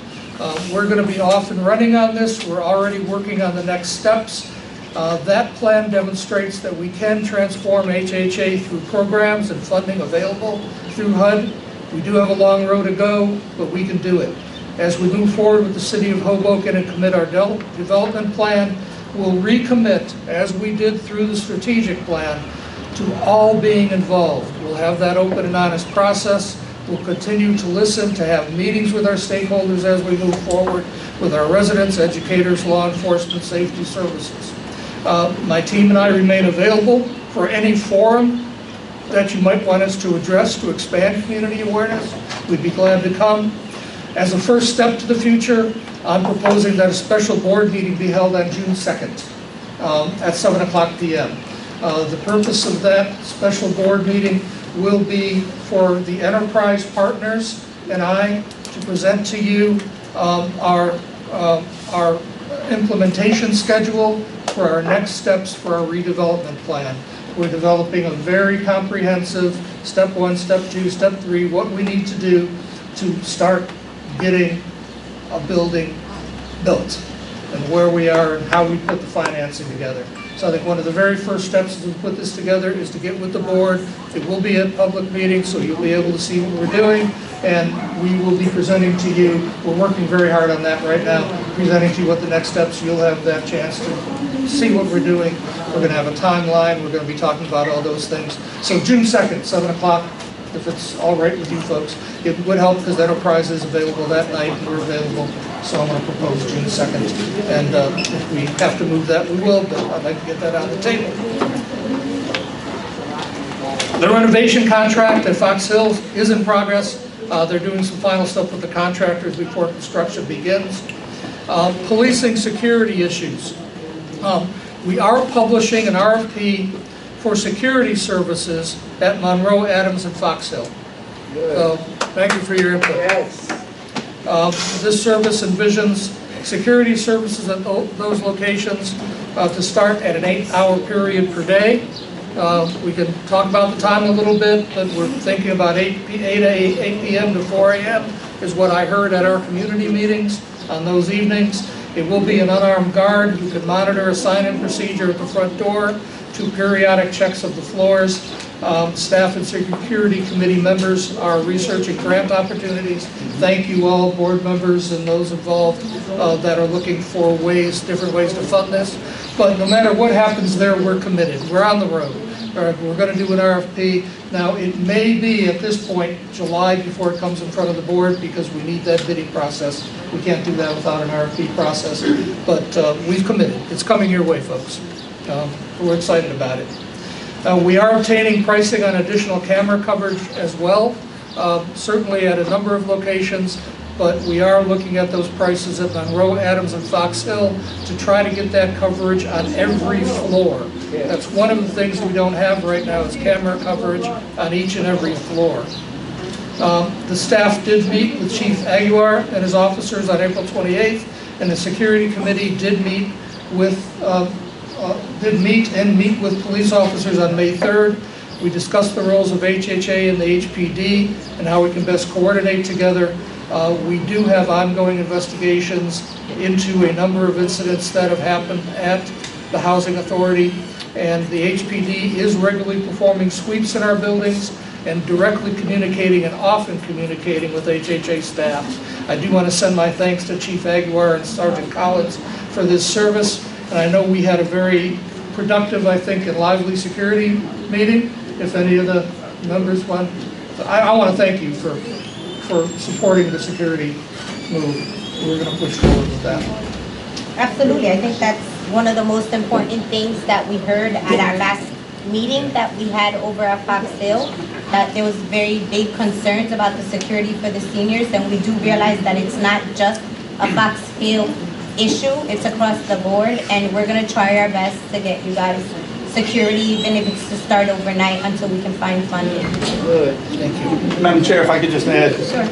We're going to be off and running on this. We're already working on the next steps. That plan demonstrates that we can transform HHA through programs and funding available through HUD. We do have a long road to go, but we can do it. As we move forward with the City of Hoboken and commit our development plan, we'll recommit, as we did through the strategic plan, to all being involved. We'll have that open and honest process. We'll continue to listen, to have meetings with our stakeholders as we move forward, with our residents, educators, law enforcement, safety services. My team and I remain available for any forum that you might want us to address to expand community awareness. We'd be glad to come. As a first step to the future, I'm proposing that a special board meeting be held on June 2nd at 7:00 p.m. The purpose of that special board meeting will be for the enterprise partners and I to present to you our implementation schedule for our next steps for our redevelopment plan. We're developing a very comprehensive step 1, step 2, step 3, what we need to do to start getting a building built and where we are and how we put the financing together. So I think one of the very first steps as we put this together is to get with the board. It will be a public meeting, so you'll be able to see what we're doing, and we will be presenting to you. We're working very hard on that right now, presenting to you what the next steps. You'll have that chance to see what we're doing. We're going to have a timeline. We're going to be talking about all those things. So June 2nd, 7 o'clock, if it's all right with you folks. It would help because Enterprise is available that night and we're available. So I'm going to propose June 2nd. And if we have to move that, we will, but I'd like to get that on the table. The renovation contract at Fox Hill is in progress. They're doing some final stuff with the contractors before construction begins. Policing security issues. We are publishing an RFP for security services at Monroe, Adams, and Fox Hill. So, thank you for your input. Yes. This service envisions security services at those locations to start at an 8-hour period per day. We can talk about the time a little bit, but we're thinking about 8 p.m. to 4 a.m. is what I heard at our community meetings on those evenings. It will be an unarmed guard who can monitor a sign-in procedure at the front door, 2 periodic checks of the floors. Staff and security committee members are researching grant opportunities. Thank you all, board members and those involved that are looking for different ways to fund this. But no matter what happens there, we're committed. We're on the road. We're going to do an RFP. Now, it may be at this point July before it comes in front of the board because we need that bidding process. We can't do that without an RFP process. But we've committed. It's coming your way, folks. We're excited about it. We are obtaining pricing on additional camera coverage as well, certainly at a number of locations, but we are looking at those prices at Monroe, Adams, and Fox Hill to try to get that coverage on every floor. That's one of the things we don't have right now is camera coverage on each and every floor. The staff did meet with Chief Aguilar and his officers on April 28th, and the security committee did meet with police officers on May 3rd. We discussed the roles of HHA and the HPD and how we can best coordinate together. We do have ongoing investigations into a number of incidents that have happened at the Housing Authority, and the HPD is regularly performing sweeps in our buildings and directly communicating and often communicating with HHA staff. I do want to send my thanks to Chief Aguilar and Sergeant Collins for this service. And I know we had a very productive, I think, and lively security meeting. If any of the members want, I want to thank you for supporting the security move. We're going to push forward with that. Absolutely. I think that's one of the most important things that we heard at our last meeting that we had over at Fox Hill, that there was very big concerns about the security for the seniors, and we do realize that it's not just a Fox Hill issue, it's across the board, and we're going to try our best to get you guys security, even if it's to start overnight until we can find funding. Good. Thank you. Madam Chair, if I could just add, Sure.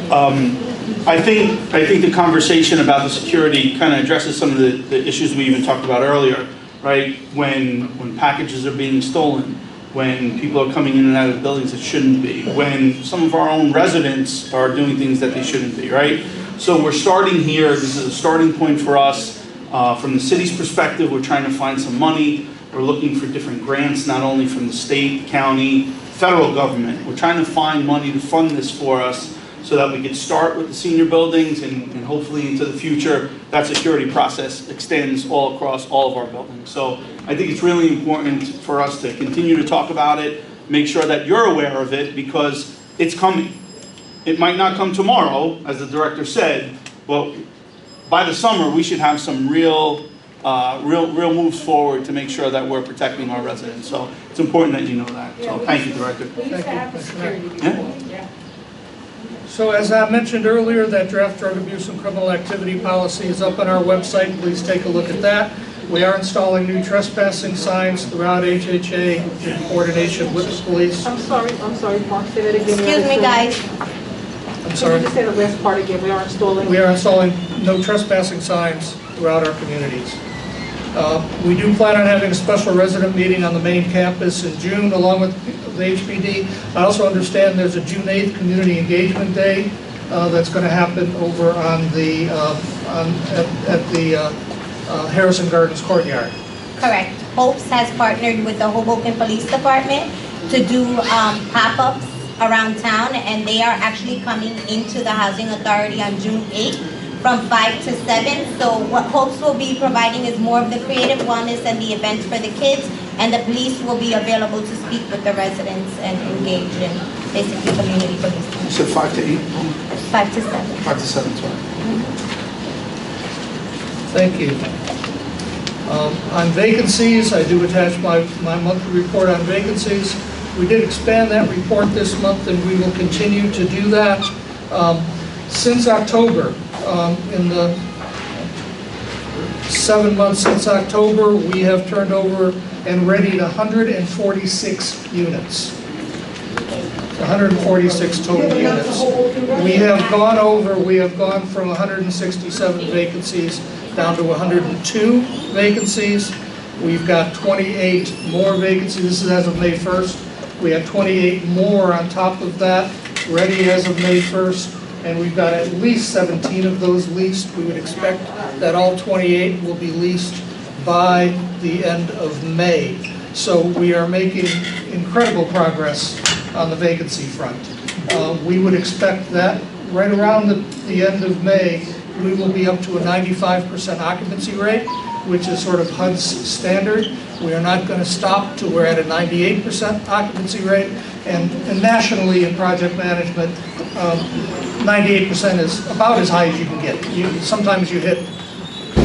I think the conversation about the security kind of addresses some of the issues we even talked about earlier, right? When packages are being stolen, when people are coming in and out of buildings that shouldn't be, when some of our own residents are doing things that they shouldn't be, right? So we're starting here. This is a starting point for us. From the city's perspective, we're trying to find some money. We're looking for different grants, not only from the state, county, federal government. We're trying to find money to fund this for us so that we could start with the senior buildings and hopefully into the future, that security process extends all across all of our buildings. So I think it's really important for us to continue to talk about it, make sure that you're aware of it because it's coming. It might not come tomorrow, as the director said, but by the summer we should have some real moves forward to make sure that we're protecting our residents. So it's important that you know that. So thank you, Director. Yeah. So as I mentioned earlier, that draft drug abuse and criminal activity policy is up on our website. Please take a look at that. We are installing new trespassing signs throughout HHA in coordination with the police. I'm sorry, Mark, say that again. Excuse me, guys. I'm sorry. Can you just say the last part again? We are installing. We are installing no trespassing signs throughout our communities. We do plan on having a special resident meeting on the main campus in June along with the HPD. I also understand there's a June 8th Community Engagement Day that's going to happen over on the at the Harrison Gardens courtyard. Correct. Hopes has partnered with the Hoboken Police Department to do pop-ups around town, and they are actually coming into the Housing Authority on June 8th from 5 to 7. So what Hopes will be providing is more of the creative wellness and the events for the kids, and the police will be available to speak with the residents and engage in basically community policing. You said 5 to 8? 5 to 7. 5 to 7, sorry. Thank you. On vacancies, I do attach my monthly report on vacancies. We did expand that report this month, and we will continue to do that. Since October, in the 7 months since October, we have turned over and readied 146 units. 146 total units. We have gone from 167 vacancies down to 102 vacancies. We've got 28 more vacancies. This is as of May 1st. We have 28 more on top of that, ready as of May 1st. and we've got at least 17 of those leased. We would expect that all 28 will be leased by the end of May. So we are making incredible progress on the vacancy front. We would expect that right around the end of May, we will be up to a 95% occupancy rate, which is sort of HUD's standard. We are not going to stop till we're at a 98% occupancy rate. And nationally in project management, 98% is about as high as you can get. Sometimes you hit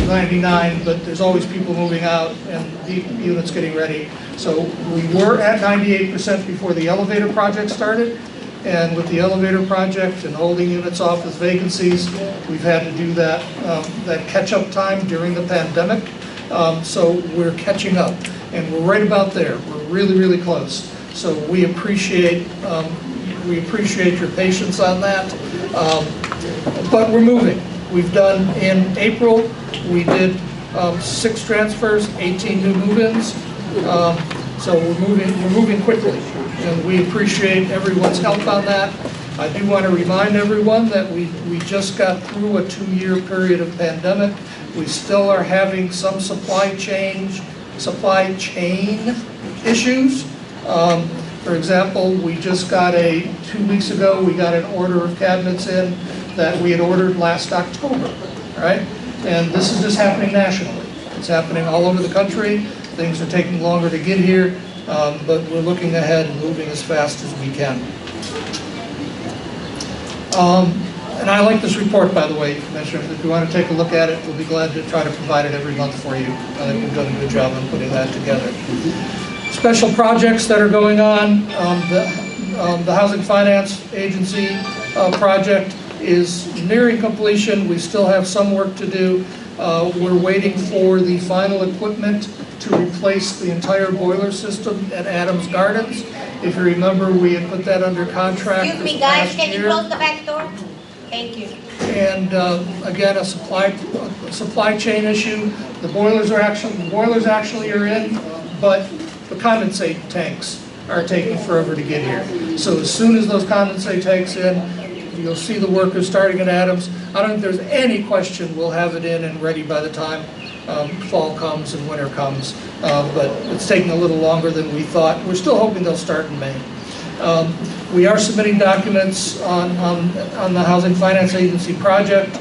99, but there's always people moving out and the units getting ready. So we were at 98% before the elevator project started. And with the elevator project and holding units off as vacancies, we've had to do that catch-up time during the pandemic. So we're catching up, and we're right about there. We're really, really close. So we appreciate your patience on that. But we're moving. We've done in April, we did 6 transfers, 18 new move-ins. So we're moving quickly, and we appreciate everyone's help on that. I do want to remind everyone that we just got through a 2-year period of pandemic. We still are having some supply chain issues. For example, we just got 2 weeks ago, we got an order of cabinets in that we had ordered last October, right? And this is just happening nationally. It's happening all over the country. Things are taking longer to get here, but we're looking ahead and moving as fast as we can. And I like this report, by the way, Commissioners. If you want to take a look at it, we'll be glad to try to provide it every month for you. I think we've done a good job on putting that together. Special projects that are going on. The Housing Finance Agency project is nearing completion. We still have some work to do. We're waiting for the final equipment to replace the entire boiler system at Adams Gardens. If you remember, we had put that under contract. Excuse me, guys, can you close the back door? Thank you. And again, a supply chain issue. The boilers actually are in, but the condensate tanks are taking forever to get here. So as soon as those condensate tanks in, you'll see the workers starting at Adams. I don't think there's any question we'll have it in and ready by the time fall comes and winter comes, but it's taking a little longer than we thought. We're still hoping they'll start in May. We are submitting documents on the Housing Finance Agency project.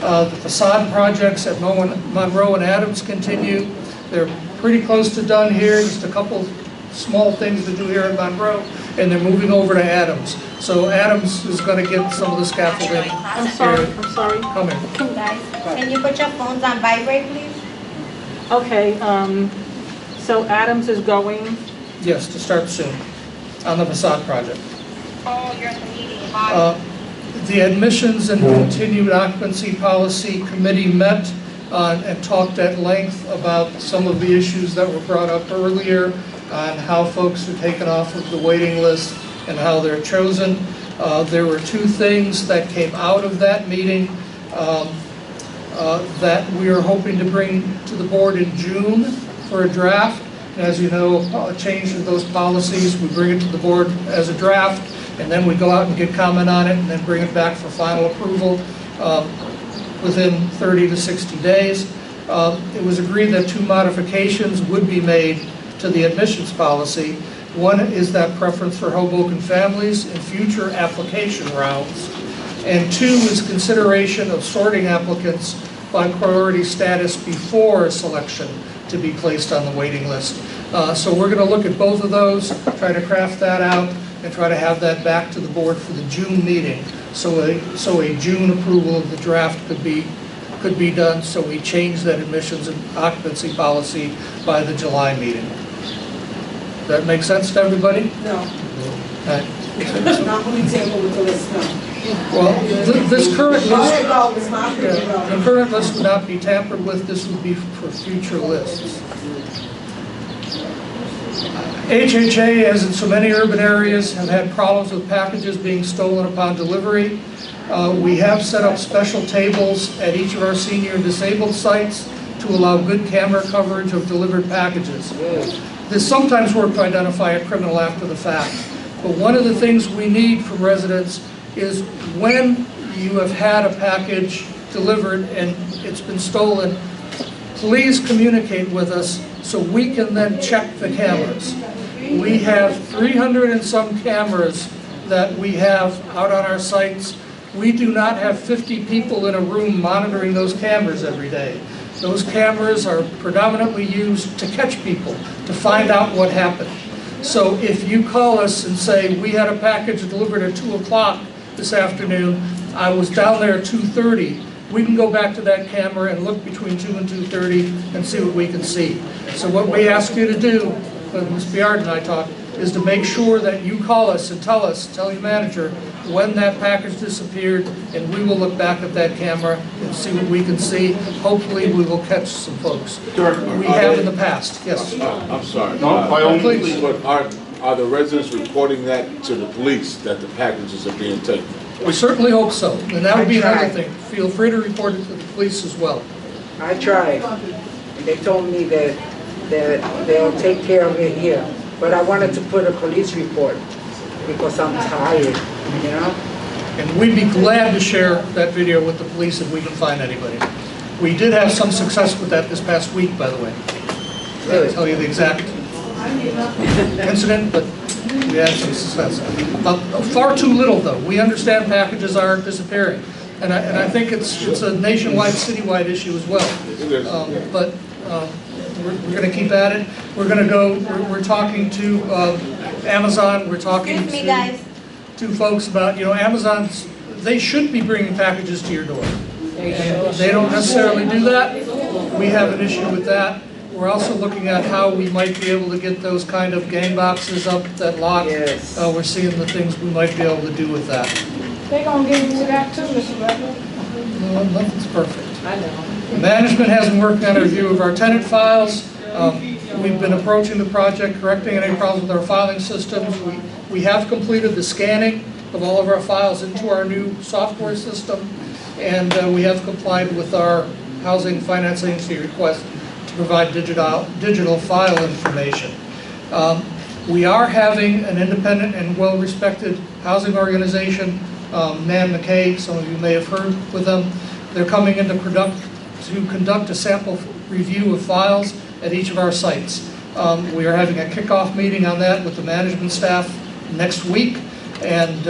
The facade projects at Monroe and Adams continue. They're pretty close to done here, just a couple small things to do here at Monroe, and they're moving over to Adams. So Adams is going to get some of the scaffolding. I'm sorry. Coming. Guys, can you put your phones on vibrate, please? Okay, so Adams is going, Yes, to start soon on the facade project. Oh, you're at the meeting. The Admissions and Continued Occupancy Policy Committee met and talked at length about some of the issues that were brought up earlier on how folks are taken off of the waiting list and how they're chosen. There were 2 things that came out of that meeting that we are hoping to bring to the board in June for a draft. And as you know, a change in those policies, we bring it to the board as a draft, and then we go out and get comment on it, and then bring it back for final approval within 30 to 60 days. It was agreed that 2 modifications would be made to the admissions policy. One is that preference for Hoboken families in future application rounds. And 2 is consideration of sorting applicants by priority status before selection to be placed on the waiting list. So we're going to look at both of those, try to craft that out, and try to have that back to the board for the June meeting. So a June approval of the draft could be done, so we change that admissions and occupancy policy by the July meeting. Does that make sense to everybody? No. Okay. Not when we tamper with the list, no. Well, this current Go list, ahead, go, it's my opinion, the go. current list would not be tampered with. This would be for future lists. HHA, as in so many urban areas, have had problems with packages being stolen upon delivery. We have set up special tables at each of our senior and disabled sites to allow good camera coverage of delivered packages. This sometimes works to identify a criminal after the fact, but one of the things we need from residents is when you have had a package delivered and it's been stolen, please communicate with us so we can then check the cameras. We have 300 and some cameras that we have out on our sites. We do not have 50 people in a room monitoring those cameras every day. Those cameras are predominantly used to catch people, to find out what happened. So if you call us and say, we had a package delivered at 2 o'clock this afternoon, I was down there at 2:30, we can go back to that camera and look between 2 and 2:30 and see what we can see. So what we ask you to do, Ms. Biard and I talked, is to make sure that you call us and tell your manager when that package disappeared, and we will look back at that camera and see what we can see. Hopefully we will catch some folks. We have in the past, yes. I'm sorry. No, by all means. But are the residents reporting that to the police, that the packages are being taken? We certainly hope so, and that would be another thing. Feel free to report it to the police as well. I tried, and they told me that they'll take care of it here. But I wanted to put a police report because I'm tired, you know? And we'd be glad to share that video with the police if we can find anybody. We did have some success with that this past week, by the way. I'll tell you the exact incident, but we had some success. Far too little, though. We understand packages are disappearing. And I think it's a nationwide, citywide issue as well. We're going to keep at it. We're going to go, we're talking to Amazon, we're talking to folks about, Amazon's, they should be bringing packages to your door. They don't necessarily do that. We have an issue with that. We're also looking at how we might be able to get those kind of gang boxes up that lock. Yes. We're seeing the things we might be able to do with that. They're gonna get into that too, Mr. Butler. No, nothing's perfect. I know. Management has been working on a review of our tenant files. We've been approaching the project, correcting any problems with our filing systems. We have completed the scanning of all of our files into our new software system, and we have complied with our housing finance agency request to provide digital file information. We are having an independent and well-respected housing organization, Nan McKay, some of you may have heard with them. They're coming in to conduct a sample review of files at each of our sites. We are having a kickoff meeting on that with the management staff next week, and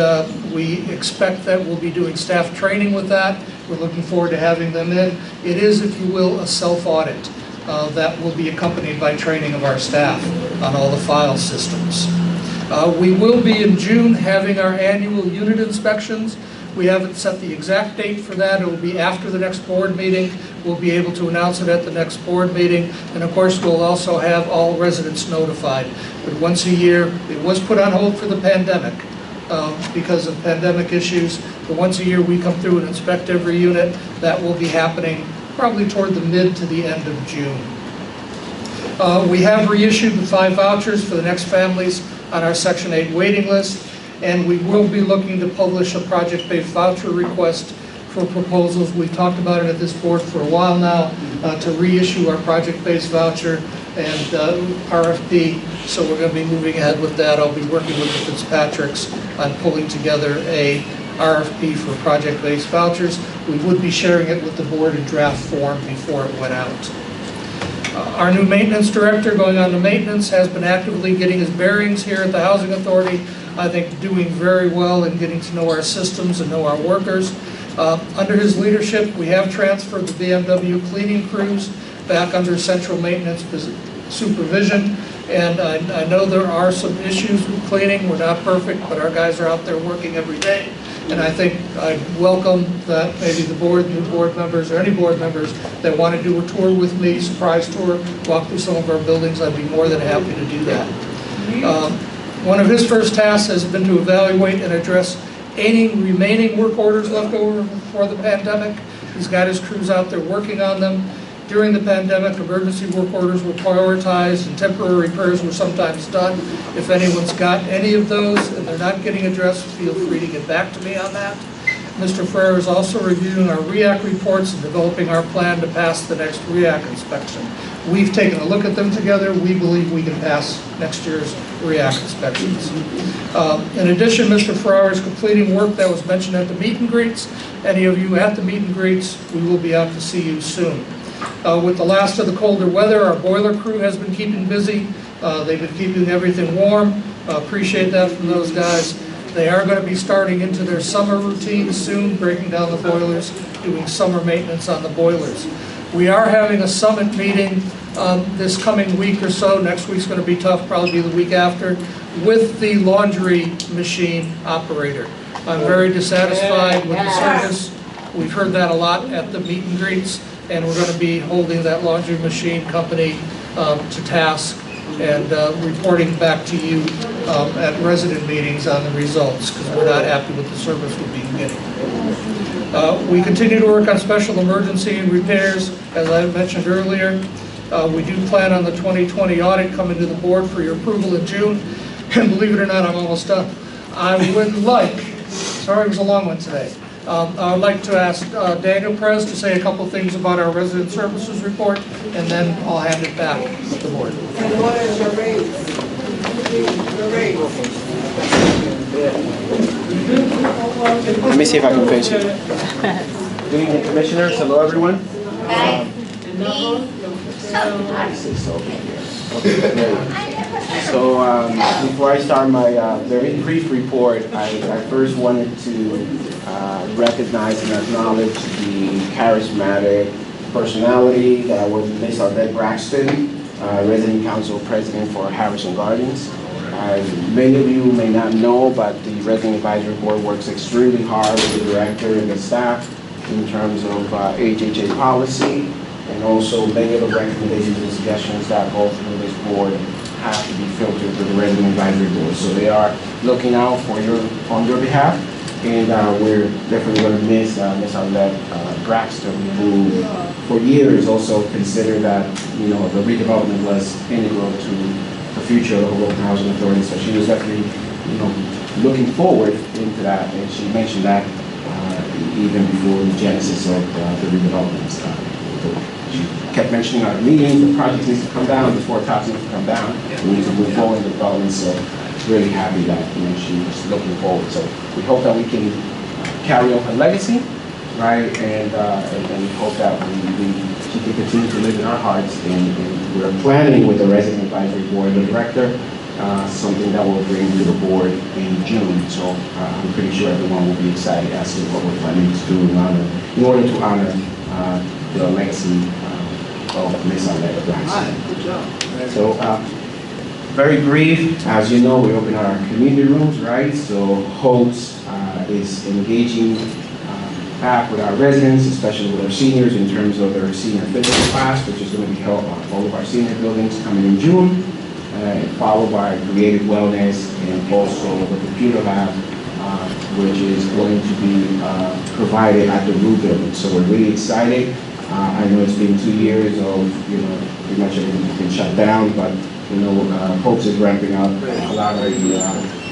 we expect that we'll be doing staff training with that. We're looking forward to having them in. It is, if you will, a self-audit that will be accompanied by training of our staff on all the file systems. We will be in June having our annual unit inspections. We haven't set the exact date for that. It will be after the next board meeting. We'll be able to announce it at the next board meeting. And of course, we'll also have all residents notified. But once a year, it was put on hold for the pandemic because of pandemic issues. But once a year, we come through and inspect every unit. That will be happening probably toward the mid to the end of June. We have reissued the 5 vouchers for the next families on our Section 8 waiting list. And we will be looking to publish a project-based voucher request for proposals. We've talked about it at this board for a while now to reissue our project-based voucher and RFP. So we're going to be moving ahead with that. I'll be working with the Fitzpatricks on pulling together a RFP for project-based vouchers. We would be sharing it with the board in draft form before it went out. Our new maintenance director going on to maintenance has been actively getting his bearings here at the Housing Authority. I think doing very well in getting to know our systems and know our workers. Under his leadership, we have transferred the BMW cleaning crews back under central maintenance supervision. And I know there are some issues with cleaning. We're not perfect, but our guys are out there working every day. And I think I'd welcome that maybe the board, new board members, or any board members that want to do a tour with me, surprise tour, walk through some of our buildings. I'd be more than happy to do that. One of his first tasks has been to evaluate and address any remaining work orders left over before the pandemic. He's got his crews out there working on them. During the pandemic, emergency work orders were prioritized and temporary repairs were sometimes done. If anyone's got any of those and they're not getting addressed, feel free to get back to me on that. Mr. Ferrer is also reviewing our REAC reports and developing our plan to pass the next REAC inspection. We've taken a look at them together. We believe we can pass next year's REAC inspections. In addition, Mr. Ferrer is completing work that was mentioned at the meet and greets. Any of you at the meet and greets, we will be out to see you soon. With the last of the colder weather, our boiler crew has been keeping busy. They've been keeping everything warm. Appreciate that from those guys. They are going to be starting into their summer routines soon, breaking down the boilers, doing summer maintenance on the boilers. We are having a summit meeting this coming week or so. Next week's going to be tough, probably be the week after, with the laundry machine operator. I'm very dissatisfied with the service. We've heard that a lot at the meet and greets, and we're going to be holding that laundry machine company to task and reporting back to you at resident meetings on the results, because we're not happy with the service we've been getting. We continue to work on special emergency and repairs, as I mentioned earlier. We do plan on the 2020 audit coming to the board for your approval in June, and believe it or not, I'm almost done. I would like, sorry it was a long one today, I would like to ask Daniel Perez to say a couple things about our resident services report, and then I'll hand it back to the board. Let me see if I can face you. Good evening, Commissioners. Hello, everyone. So before I start my very brief report, I first wanted to recognize and acknowledge the charismatic personality that was Ms. Arlette Braxton, Resident Council President for Harrison Gardens. Many of you may not know, but the Resident Advisory Board works extremely hard with the director and the staff in terms of HHA policy, and also many of the recommendations and suggestions that go through this board have to be filtered through the Resident Advisory Board. So they are looking out for on your behalf, and we're definitely going to miss Ms. Arlette Braxton, who for years also considered that the redevelopment was integral to the future of the Hoboken Housing Authority. So she was definitely looking forward into that, and she mentioned that even before the genesis of the redevelopment. She kept mentioning our meetings, the project needs to come down, the 4 tops need to come down, we need to move forward in the development. So really happy that she was looking forward. So we hope that we can carry on her legacy, right? And we hope that she can continue to live in our hearts. And we're planning with the Resident Advisory Board, the director, something that we'll bring to the board in June. So I'm pretty sure everyone will be excited as to what we're planning to do in order to honor the legacy of Ms. Arlette Braxton. Good job. So very brief, as you know, we open our community rooms, right? So HOPES is engaging back with our residents, especially with our seniors, in terms of their senior physical class, which is going to be held on all of our senior buildings coming in June, followed by creative wellness and also the computer lab, which is going to be provided at the Rue building. So we're really excited. I know it's been 2 years of, pretty much everything's been shut down, but HOPES is ramping up a lot of the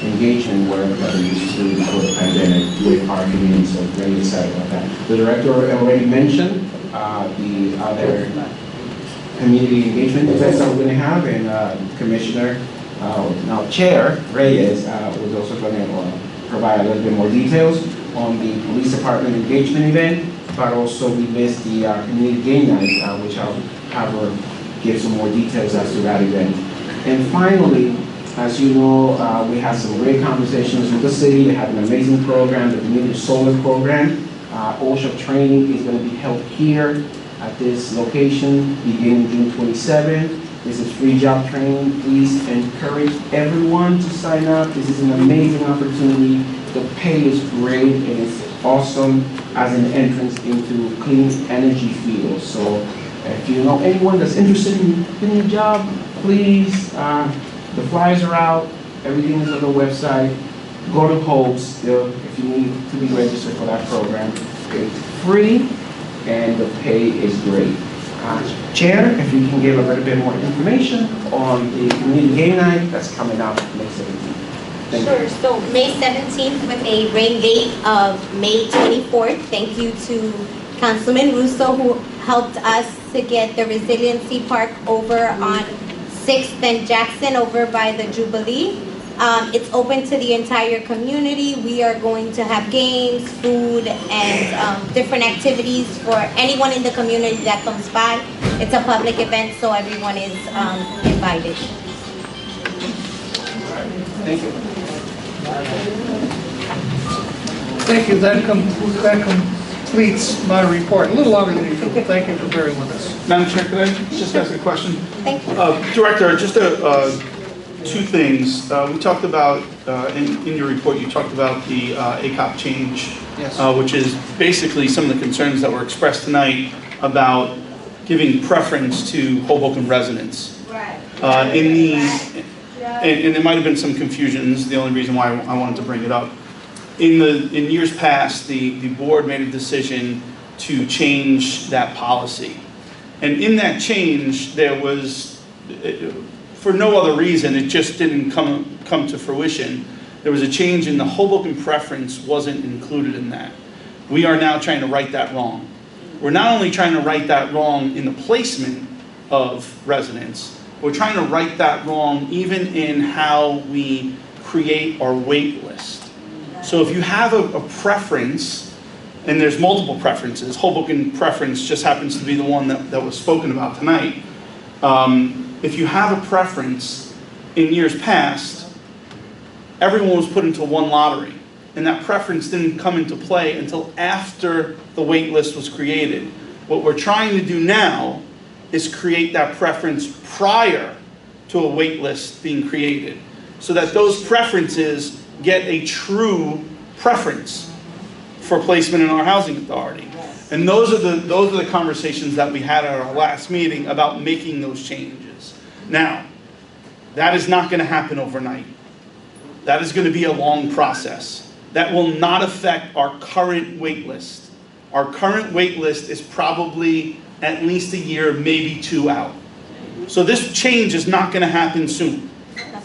engagement work that we used to do before the pandemic with our community, so very excited about that. The director already mentioned the other community engagement events that we're going to have, and Commissioner, now Chair Reyes, was also going to provide a little bit more details on the police department engagement event, but also we missed the community game night, which I'll have her give some more details as to that event. And finally, as you know, we had some great conversations with the city. They have an amazing program, the community solar program. OSHA training is going to be held here at this location beginning June 27th. This is free job training. Please encourage everyone to sign up. This is an amazing opportunity. The pay is great, and it's awesome as an entrance into clean energy fields. So if you know anyone that's interested in getting a job, please, the flyers are out, everything is on the website. Go to HOPES if you need to be registered for that program. It's free, and the pay is great. Chair, if you can give a little bit more information on the community game night that's coming up next 17th. Thank Sure. you. So May 17th with a rain date of May 24th. Thank you to Councilman Russo who helped us to get the Resiliency Park over on 6th and Jackson over by the Jubilee. It's open to the entire community. We are going to have games, food, and different activities for anyone in the community that comes by. It's a public event, so everyone is invited. Thank you. Thank you. That completes my report. A little longer than usual. Thank you for bearing with us. Madam Chair, could I just ask a question? Thank you. Director, just two things. We talked about, in your report, you talked about the ACOP change, Yes. which is basically some of the concerns that were expressed tonight about giving preference to Hoboken residents. Right. And there might have been some confusion. This is the only reason why I wanted to bring it up. In years past, the board made a decision to change that policy. And in that change, there was, for no other reason, it just didn't come to fruition. There was a change in the Hoboken preference wasn't included in that. We are now trying to right that wrong. We're not only trying to right that wrong in the placement of residents, we're trying to right that wrong even in how we create our wait list. So if you have a preference, and there's multiple preferences, Hoboken preference just happens to be the one that was spoken about tonight. If you have a preference, in years past, everyone was put into one lottery, and that preference didn't come into play until after the wait list was created. What we're trying to do now is create that preference prior to a wait list being created, so that those preferences get a true preference for placement in our housing authority. And those are the conversations that we had at our last meeting about making those changes. Now, that is not going to happen overnight. That is going to be a long process. That will not affect our current wait list. Our current wait list is probably at least a year, maybe 2 out. So this change is not going to happen soon.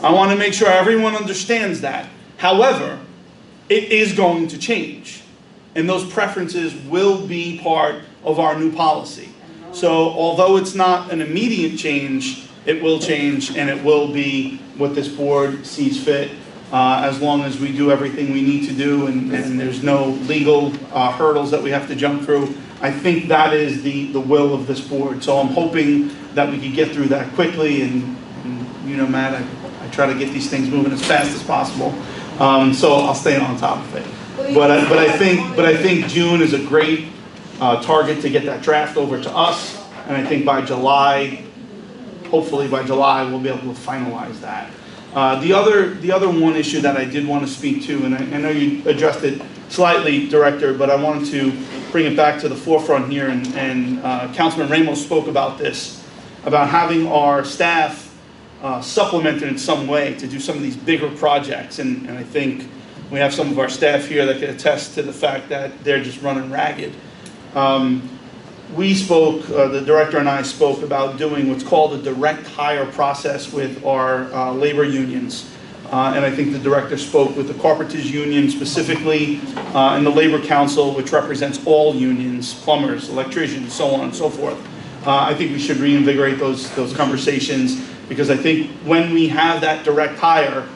I want to make sure everyone understands that. However, it is going to change. And those preferences will be part of our new policy. So although it's not an immediate change, it will change, and it will be what this board sees fit, as long as we do everything we need to do and there's no legal hurdles that we have to jump through. I think that is the will of this board. So I'm hoping that we can get through that quickly, and you know, Matt, I try to get these things moving as fast as possible. So I'll stay on top of it. But I think June is a great target to get that draft over to us, and I think by July, hopefully by July, we'll be able to finalize that. The other one issue that I did want to speak to, and I know you addressed it slightly, Director, but I wanted to bring it back to the forefront here, and Councilman Ramos spoke about this, about having our staff supplemented in some way to do some of these bigger projects, and I think we have some of our staff here that can attest to the fact that they're just running ragged. We spoke, the director and I spoke about doing what's called a direct hire process with our labor unions. And I think the director spoke with the Carpenters Union specifically, and the Labor Council, which represents all unions, plumbers, electricians, so on and so forth. I think we should reinvigorate those conversations, because I think when we have that direct hire,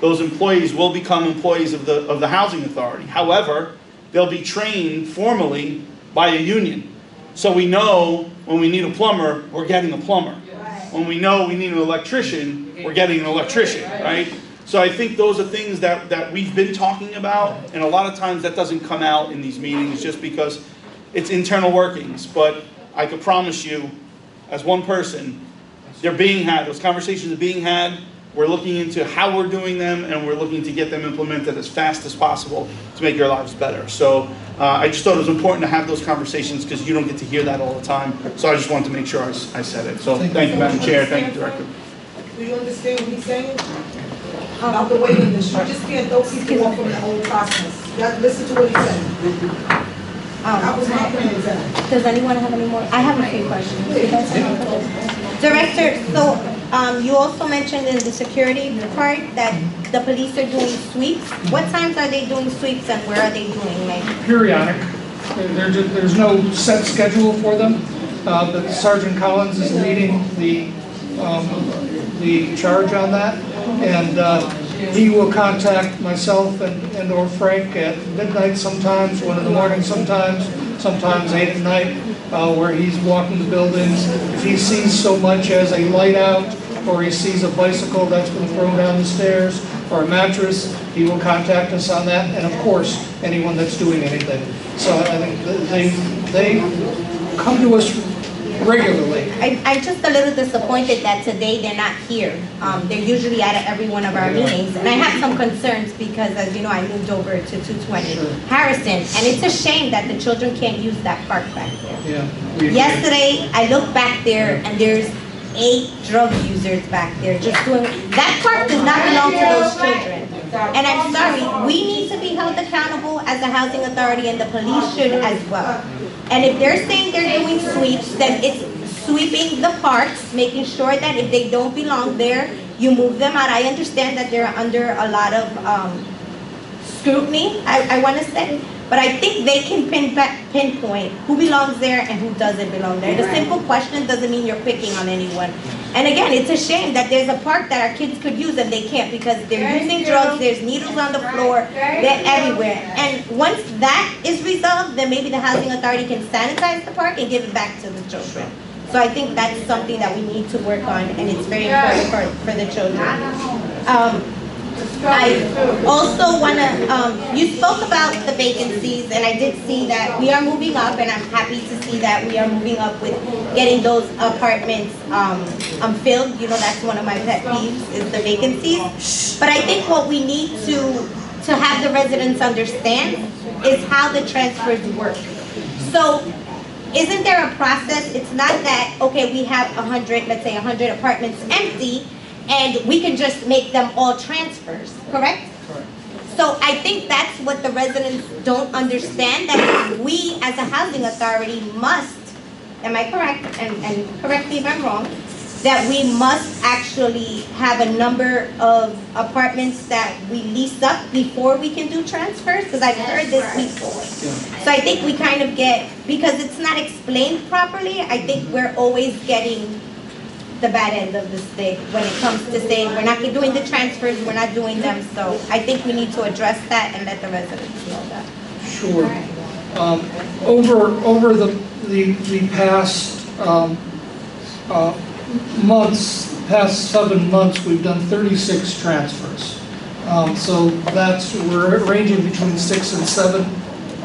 those employees will become employees of the housing authority. However, they'll be trained formally by a union. So we know when we need a plumber, we're getting a plumber. When we know we need an electrician, we're getting an electrician, right? So I think those are things that we've been talking about, and a lot of times that doesn't come out in these meetings just because it's internal workings. But I can promise you, as one person, they're being had, those conversations are being had. We're looking into how we're doing them, and we're looking to get them implemented as fast as possible to make your lives better. So I just thought it was important to have those conversations, because you don't get to hear that all the time. So I just wanted to make sure I said it. So thank you, Madam Chair. Thank you, Director. Do you understand what he's saying? About the waiting list, you just can't throw people off from the whole process. You have to listen to what he's saying. That was my plan, exactly. Does anyone have any more? I have a few questions. Director, so You also mentioned in the security part that the police are doing sweeps. What times are they doing sweeps and where are they doing, like? Periodic. There's no set schedule for them, but Sergeant Collins is leading the charge on that, and he will contact myself and or Frank at midnight sometimes, 1 in the morning sometimes 8 at night, where he's walking the buildings. If he sees so much as a light out, or he sees a bicycle that's been thrown down the stairs, or a mattress, he will contact us on that, and of course, anyone that's doing anything. So I think they come to us regularly. I'm just a little disappointed that today they're not here. They're usually at every one of our meetings, and I have some concerns because, as you know, I moved over to 220 Harrison, and it's a shame that the children can't use that park back there. Yeah. Yesterday, I looked back there, and there's 8 drug users back there just doing. That park does not belong to those children. And I'm sorry, we need to be held accountable as a housing authority, and the police should as well. And if they're saying they're doing sweeps, then it's sweeping the parks, making sure that if they don't belong there, you move them out. I understand that they're under a lot of scrutiny, I want to say, but I think they can pinpoint who belongs there and who doesn't belong there. The simple question doesn't mean you're picking on anyone. And again, it's a shame that there's a park that our kids could use and they can't because they're using drugs, there's needles on the floor, they're everywhere. And once that is resolved, then maybe the housing authority can sanitize the park and give it back to the children. So I think that's something that we need to work on, and it's very important for the children. I also want to, you spoke about the vacancies, and I did see that we are moving up, and I'm happy to see that we are moving up with getting those apartments filled. You know, that's one of my pet peeves, is the vacancies. But I think what we need to have the residents understand is how the transfers work. So, isn't there a process? It's not that, okay, we have 100, let's say 100 apartments empty, and we can just make them all transfers, correct? Correct. So I think that's what the residents don't understand, that we as a housing authority must, am I correct? And correct me if I'm wrong, that we must actually have a number of apartments that we lease up before we can do transfers, because I've heard this before. So I think we kind of get, because it's not explained properly, I think we're always getting the bad end of the stick when it comes to saying we're not doing the transfers, we're not doing them. So I think we need to address that and let the residents know that. Sure. Over the past months, past 7 months, we've done 36 transfers. So we're ranging between 6 and 7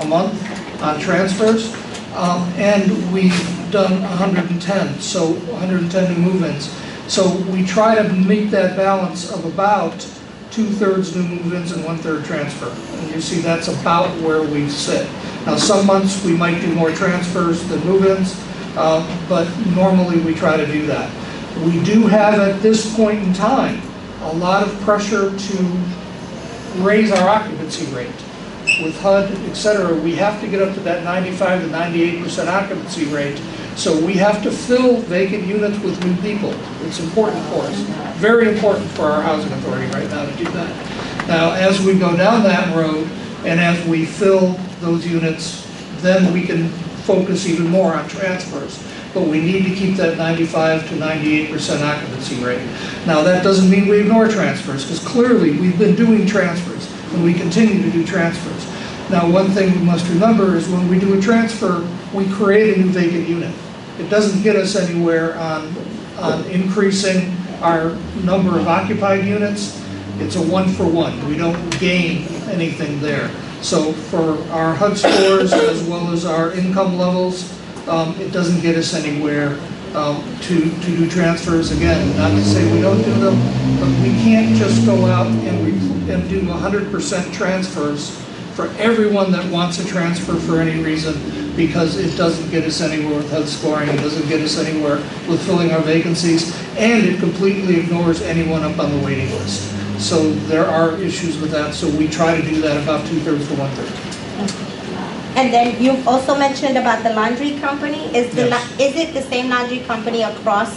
a month on transfers. And we've done 110, so 110 new move-ins. So we try to meet that balance of about 2/3 new move-ins and 1/3 transfer. And you see that's about where we sit. Now some months we might do more transfers than move-ins, but normally we try to do that. We do have at this point in time a lot of pressure to raise our occupancy rate. With HUD, et cetera, we have to get up to that 95 to 98% occupancy rate. So we have to fill vacant units with new people. It's important for us. Very important for our housing authority right now to do that. Now, as we go down that road and as we fill those units, then we can focus even more on transfers. But we need to keep that 95 to 98% occupancy rate. Now, that doesn't mean we ignore transfers, because clearly we've been doing transfers. And we continue to do transfers. Now, one thing we must remember is when we do a transfer, we create a new vacant unit. It doesn't get us anywhere on increasing our number of occupied units. It's a 1-for-1. We don't gain anything there. So for our HUD scores as well as our income levels, it doesn't get us anywhere to do transfers. Again, not to say we don't do them, but we can't just go out and do 100% transfers for everyone that wants a transfer for any reason, because it doesn't get us anywhere with HUD scoring, it doesn't get us anywhere with filling our vacancies, and it completely ignores anyone up on the waiting list. So there are issues with that, so we try to do that about 2/3 to 1/3. And then you've also mentioned about the laundry company. Is it the same laundry company across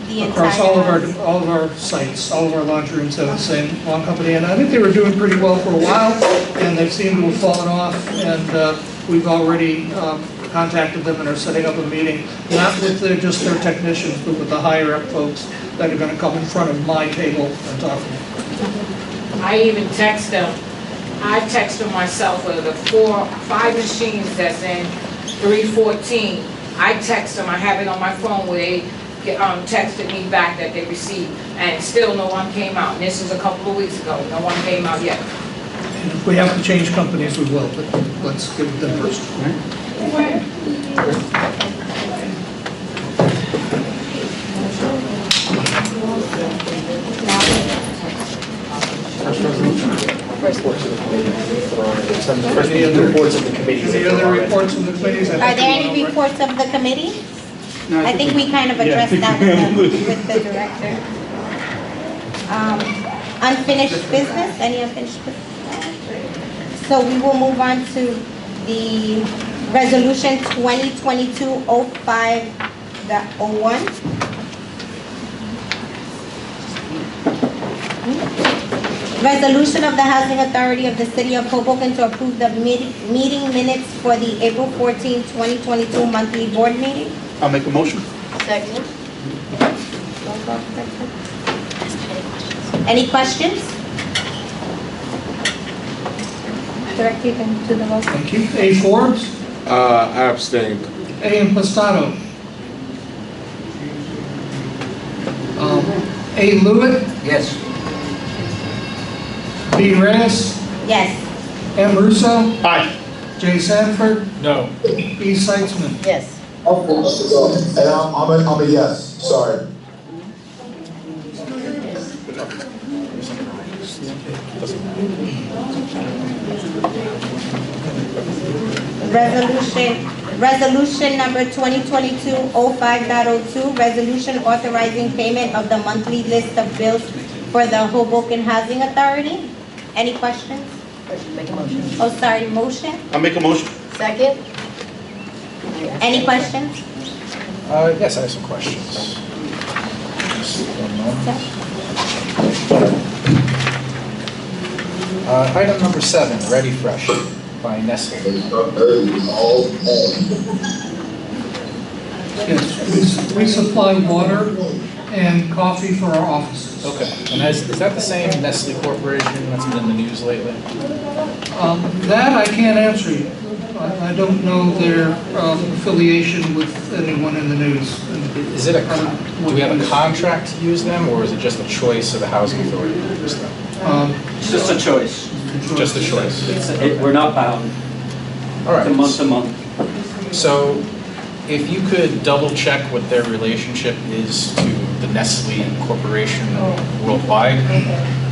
the Across entire. all of our sites, all of our laundry rooms have the same lawn company, and I think they were doing pretty well for a while, and they seem to have fallen off, and we've already contacted them and are setting up a meeting, not with just their technicians, but with the higher up folks that are gonna come in front of my table and talk to me. I even text them. I text them myself with the 5 machines that's in 314. I text them, I have it on my phone where they texted me back that they received, and still no one came out. And this is a couple of weeks ago, no one came out yet. And if we have to change companies, we will, but let's give it them first. Any other reports of the committees? Any other reports from the committees? Are there any reports of the committee? I think we kind of addressed that with the director. Unfinished business, any unfinished business? So we will move on to the resolution 2022-05.01. Resolution of the Housing Authority of the City of Hoboken to approve the meeting minutes for the April 14, 2022 monthly board meeting. I'll make a motion. Second. Any questions? Direct you can do the vote. Thank you. A. Forbes? I abstained. A. Impastato? A. Lewitt? Yes. B. Reyes? Yes. M. Russo? Aye. J. Sanford? No. E. Seitzman? Yes. And I'm a yes, sorry. Resolution number 2022-05.02, resolution authorizing payment of the monthly list of bills for the Hoboken Housing Authority. Any questions? Make a motion. Oh, sorry, motion? I'll make a motion. Second? Any questions? Yes, I have some questions. Just one moment. Item number 7, Ready Fresh by Nestle. Yes, we supply water and coffee for our offices. Okay, and is that the same Nestle Corporation that's been in the news lately? That I can't answer you. I don't know their affiliation with anyone in the news. Is it do we have a contract to use them, or is it just a choice of the housing authority to use them? It's just a choice. Just a choice. We're not bound. All right. It's month to month. So, if you could double check what their relationship is to the Nestle Corporation worldwide,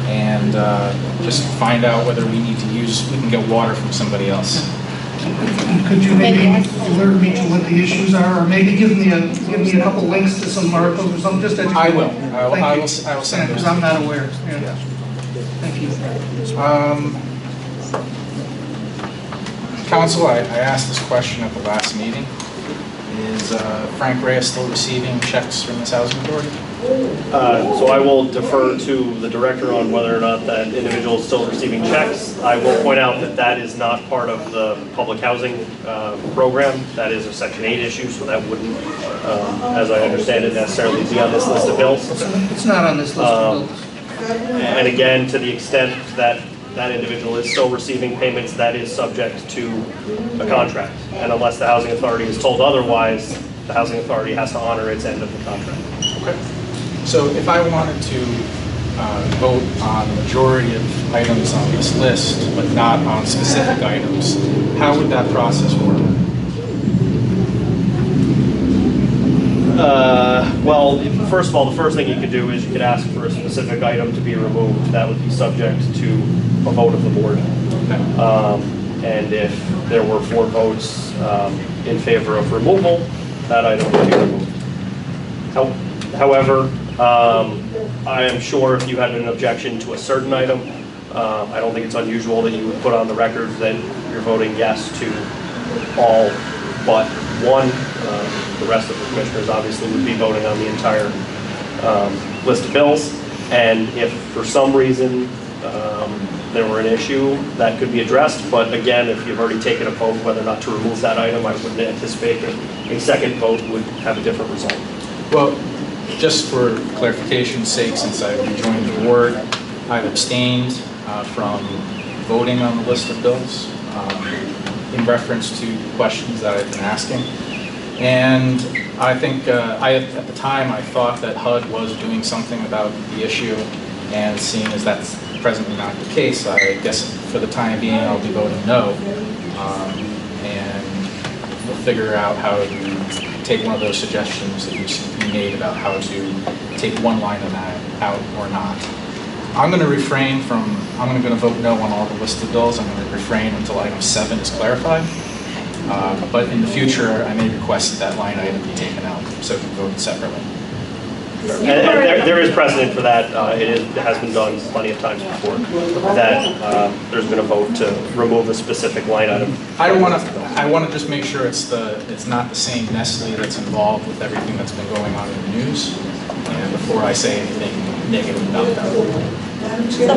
and just find out whether we can get water from somebody else. Could you maybe alert me to what the issues are, or maybe give me a couple links to some articles or something, just educate me? I will. I will Yeah, send those. because I'm not aware. Yeah. Thank you. Council, I asked this question at the last meeting. Is Frank Reyes still receiving checks from this housing authority? So I will defer to the director on whether or not that individual is still receiving checks. I will point out that that is not part of the public housing program. That is a Section 8 issue, so that wouldn't, as I understand it, necessarily be on this list of bills. It's not on this list of bills. And again, to the extent that that individual is still receiving payments, that is subject to a contract. And unless the housing authority is told otherwise, the housing authority has to honor its end of the contract. Okay. So if I wanted to vote on the majority of items on this list, but not on specific items, how would that process work? Well, first of all, the first thing you could do is you could ask for a specific item to be removed. That would be subject to a vote of the board. And if there were 4 votes in favor of removal, that item would be removed. However, I am sure if you had an objection to a certain item, I don't think it's unusual that you would put on the record that you're voting yes to all but one. The rest of the commissioners obviously would be voting on the entire list of bills. And if for some reason there were an issue, that could be addressed. But again, if you've already taken a vote whether or not to remove that item, I wouldn't anticipate that a second vote would have a different result. Well, just for clarification's sake, since I've rejoined the board, I've abstained from voting on the list of bills in reference to questions that I've been asking. And I think at the time I thought that HUD was doing something about the issue, and seeing as that's presently not the case, I guess for the time being I'll be voting no. And we'll figure out how to take one of those suggestions that you made about how to take one line of that out or not. I'm going to refrain from, I'm going to vote no on all the listed bills. I'm going to refrain until item 7 is clarified. But in the future, I may request that line item be taken out so we can vote separately. And there is precedent for that. It has been done plenty of times before, that there's been a vote to remove a specific line item. I want to just make sure it's not the same Nestle that's involved with everything that's been going on in the news, and before I say anything negative about that. So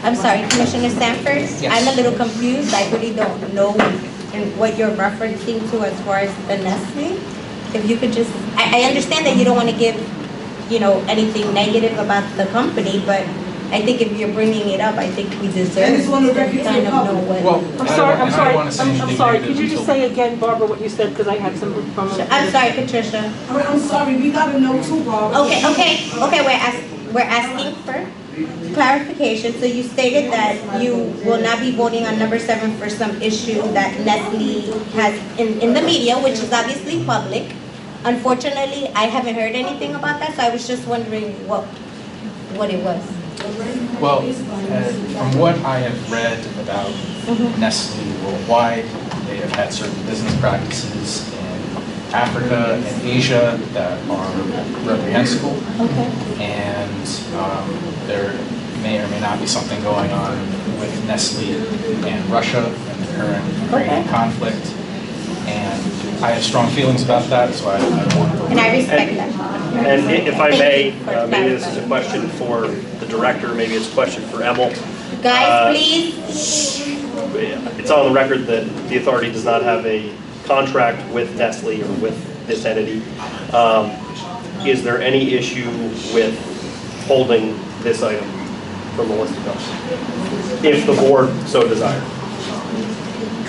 I'm sorry, Commissioner Sanford? Yes. I'm a little confused. I really don't know what you're referencing to as far as the Nestle. If you could just, I understand that you don't want to give, anything negative about the company, but I think if you're bringing it up, I think we deserve And it's on the record to kind of know what. Well, I'm sorry, could you just say again, Barbara, what you said, because I had some from. I'm sorry, Patricia. I'm sorry, we gotta know too, Barbara. Okay, we're asking for clarification. So you stated that you will not be voting on number 7 for some issue that Nestle has in the media, which is obviously public. Unfortunately, I haven't heard anything about that, so I was just wondering what it was. Well, from what I have read about Nestle worldwide, they have had certain business practices in Africa and Asia that are reprehensible. Okay. And there may or may not be something going on with Nestle and Russia and the current Ukrainian conflict. And I have strong feelings about that, so I want to. And I respect that. And if I may, maybe this is a question for the director, maybe it's a question for Emil. Guys, please. It's on the record that the authority does not have a contract with Nestle or with this entity. Is there any issue with holding this item from the list of bills, if the board so desires?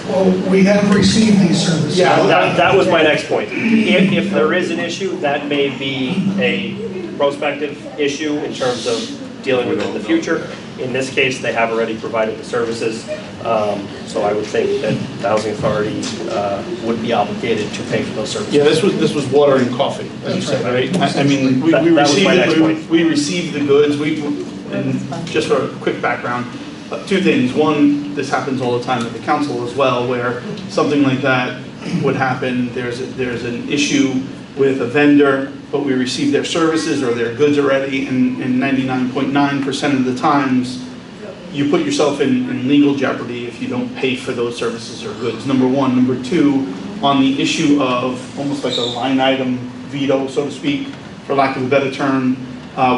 Well, we have received these services. Yeah, that was my next point. If there is an issue, that may be a prospective issue in terms of dealing with it in the future. In this case, they have already provided the services, so I would think that the housing authority would be obligated to pay for those services. Yeah, this was water and coffee, as you said, right? I mean, we received the goods. And just for a quick background, 2 things. One, this happens all the time at the council as well, where something like that would happen. There's an issue with a vendor, but we receive their services or their goods already, and 99.9% of the times, you put yourself in legal jeopardy if you don't pay for those services or goods, number one. Number two, on the issue of almost like a line item veto, so to speak, for lack of a better term,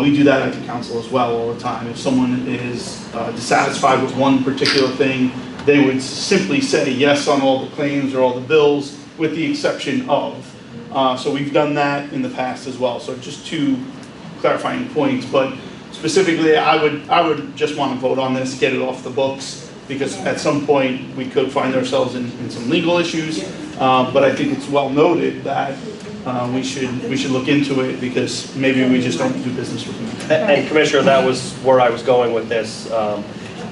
we do that at the council as well all the time. If someone is dissatisfied with one particular thing, they would simply say yes on all the claims or all the bills, with the exception of. So we've done that in the past as well. So just 2 clarifying points, but specifically, I would just want to vote on this, get it off the books, because at some point we could find ourselves in some legal issues. But I think it's well noted that we should look into it, because maybe we just don't do business with them. And Commissioner, that was where I was going with this.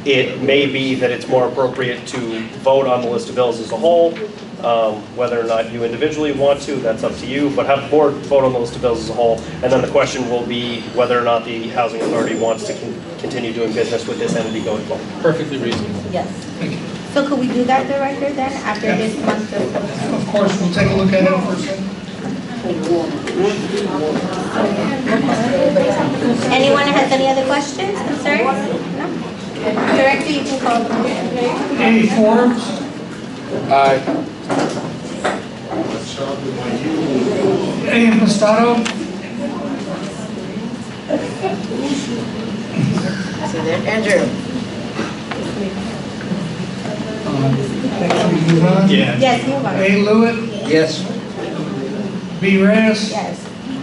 It may be that it's more appropriate to vote on the list of bills as a whole. Whether or not you individually want to, that's up to you, but have the board vote on the list of bills as a whole. And then the question will be whether or not the housing authority wants to continue doing business with this entity going forward. Perfectly reasonable. Yes. So could we do that, Director, then, after this month of... Of course, we'll take a look at it for a second. Anyone has any other questions, concerns? No? Director, you can call the motion. Any forms? Aye. Any Impastato? See there, Andrew. Move on. Yes, move on. A. Lewitt. Yes. B. Reyes. Yes.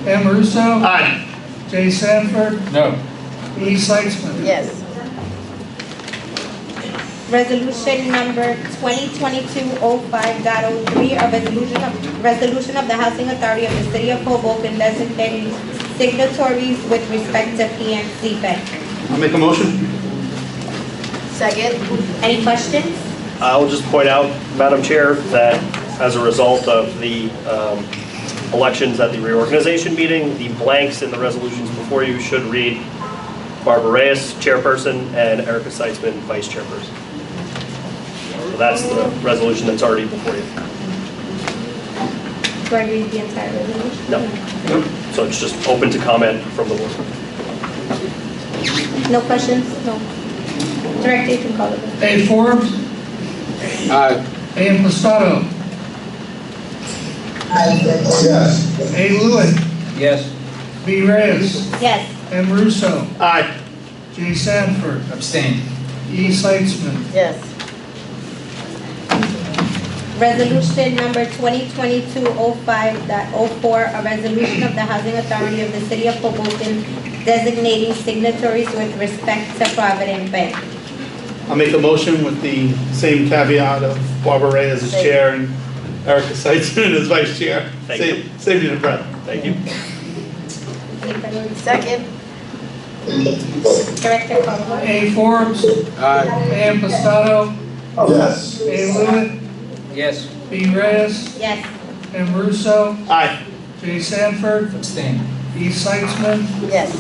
M. Russo. Aye. J. Sanford. No. E. Seitzman. Yes. Resolution number 2022-05.03, a resolution of the Housing Authority of the City of Hoboken designating signatories with respect to PNC Bank. I'll make a motion. Second. Any questions? I'll just point out, Madam Chair, that as a result of the elections at the reorganization meeting, the blanks in the resolutions before you should read Barbara Reyes, chairperson, and Erica Seitzman, vice chairperson. So that's the resolution that's already before you. Do I read the entire resolution? No. So it's just open to comment from the board. No questions? No. Director, you can call it. A. Forbes. Aye. A. Impastato. Yes. A. Lewitt. Yes. B. Reyes. Yes. M. Russo. Aye. J. Sanford. Abstain. E. Seitzman. Yes. Resolution number 2022-05.04, a resolution of the Housing Authority of the City of Hoboken designating signatories with respect to Provident Bank. I'll make a motion with the same caveat of Barbara Reyes as chair and Erica Seitzman as vice chair. Thank you. Save you the breath. Thank you. Second. Director, call the roll. A. Forbes. Aye. A. Impastato. Yes. A. Lewitt. Yes. B. Reyes. Yes. M. Russo. Aye. J. Sanford. Abstain. E. Seitzman. Yes.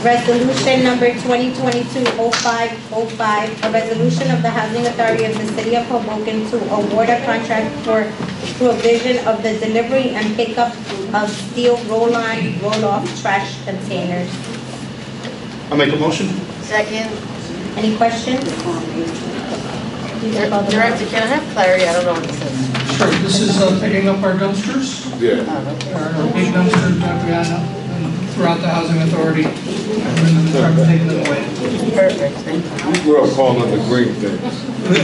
Resolution number 2022-0505, a resolution of the Housing Authority of the City of Hoboken to award a contract for provision of the delivery and pickup of steel roll-on, roll-off trash containers. I'll make a motion. Second. Any questions? Director, can I have clarity? I don't know what this is. Sure, this is picking up our dumpsters, Yeah. our big dumpsters that we have throughout the housing authority, and trying to take them away. Perfect, thank you. We grew up calling them the green things.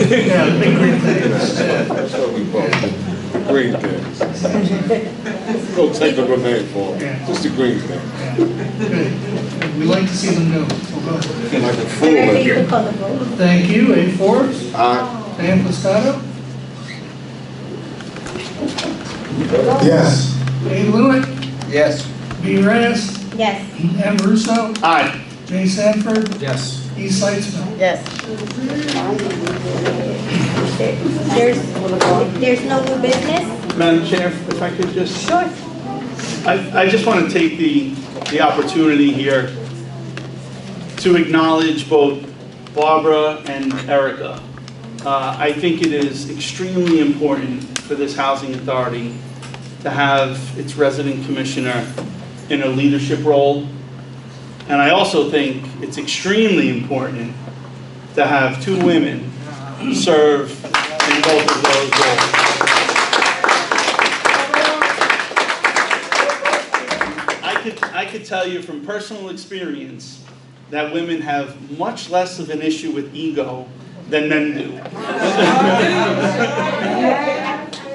Yeah, the big green things. That's what we call them, the green things. No technical name for Yeah. them, just the green thing. Yeah, good. We like to see them go. So go ahead. Like a fool. Director, you can call the roll. Thank you. A. Forbes. Aye. A. Impastato. Yes. A. Lewitt. Yes. B. Reyes. Yes. M. Russo. Aye. J. Sanford. Yes. E. Seitzman. Yes. There's no new business? Madam Chair, if I could just... Sure. I just want to take the opportunity here to acknowledge both Barbara and Erica. I think it is extremely important for this housing authority to have its resident commissioner in a leadership role. And I also think it's extremely important to have two women serve in both of those roles. I could tell you from personal experience that women have much less of an issue with ego than men do.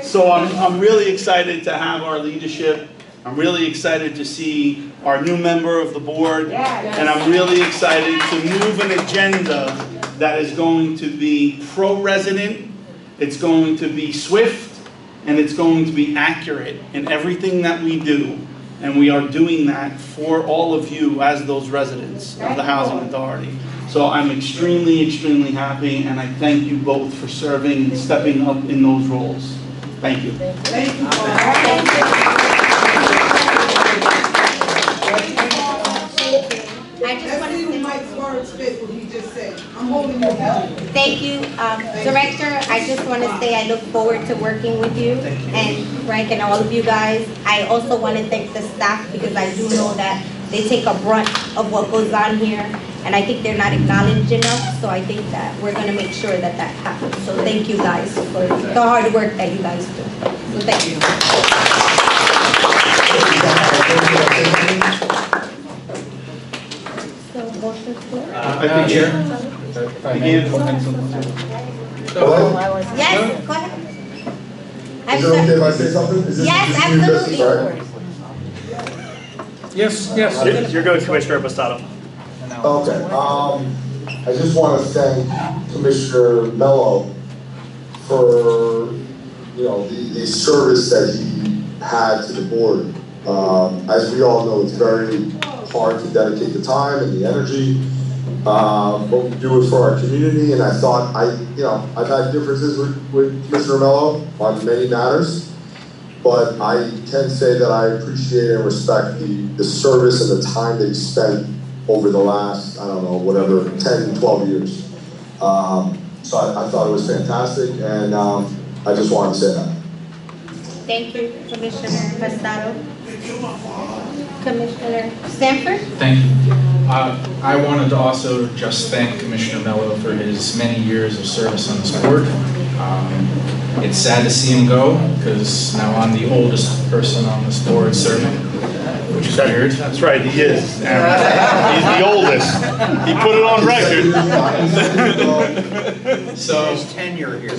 So I'm really excited to have our leadership. I'm really excited to see our new member of the board. And I'm really excited to move an agenda that is going to be pro-resident, it's going to be swift, and it's going to be accurate in everything that we do. And we are doing that for all of you as those residents of the Housing Authority. So I'm extremely, extremely happy, and I thank you both for serving and stepping up in those roles. Thank you. Thank you. I just want to say Mike's words fit what he just said. I'm holding you accountable. thank you, Director. I just want to say I look forward to working with you and Frank and all of you guys. I also want to thank the staff because I do know that they take a brunt of what goes on here, and I think they're not acknowledged enough. So I think that we're going to make sure that that happens. So thank you guys for the hard work that you guys do. So thank you. Madam Chair, if I may. Hello? Yes, go ahead. Is it okay if I say something? Is this Yes, just new business, absolutely. right? Yes. You're good, Commissioner Impastato. Okay, I just want to thank Commissioner Mello for, the service that he had to the board. As we all know, it's very hard to dedicate the time and the energy, but we do it for our community, and I thought, I've had differences with Commissioner Mello on many matters, but I can say that I appreciate and respect the service and the time that he spent over the last, 10, 12 years. So I thought it was fantastic, and I just wanted to say that. Thank you, Commissioner Pastado. Commissioner Stanford? Thank you. I wanted to also just thank Commissioner Mello for his many years of service on this board. It's sad to see him go, because now I'm the oldest person on this board serving, which is weird. That's right, he is. He's the oldest. He put it on record. So, His tenure here.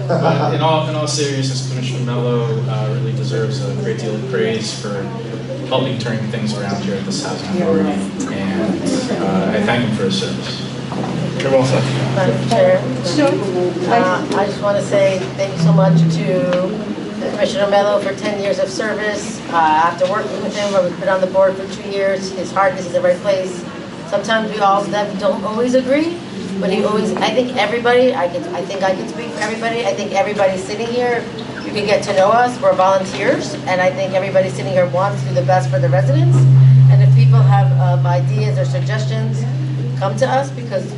But in all seriousness, Commissioner Mello really deserves a great deal of praise for helping turn things around here at this housing authority, and I thank him for his service. You're well said. Madam Chair. I just want to say thank you so much to Commissioner Mello for 10 years of service. After working with him, I've been on the board for 2 years. His heart is in the right place. Sometimes we all don't always agree, but he always, I think everybody, I think I can speak for everybody. I think everybody sitting here, you can get to know us. We're volunteers, and I think everybody sitting here wants to do the best for the residents. And if people have ideas or suggestions, come to us, because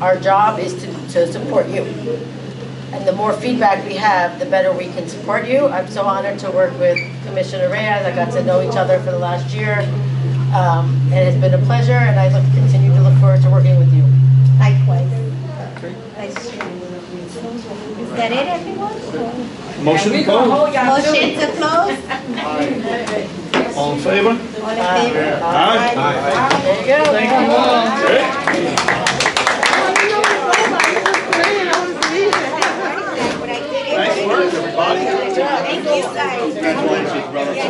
our job is to support you. And the more feedback we have, the better we can support you. I'm so honored to work with Commissioner Reyes. I got to know each other for the last year. And it's been a pleasure, and I continue to look forward to working with you. Likewise. Is that it, everyone? Motion to close? Motion to close? All in favor? All in favor? Aye. There you go. Thank you. Nice work, everybody. Thank you, guys. Congratulations, brother. Yes.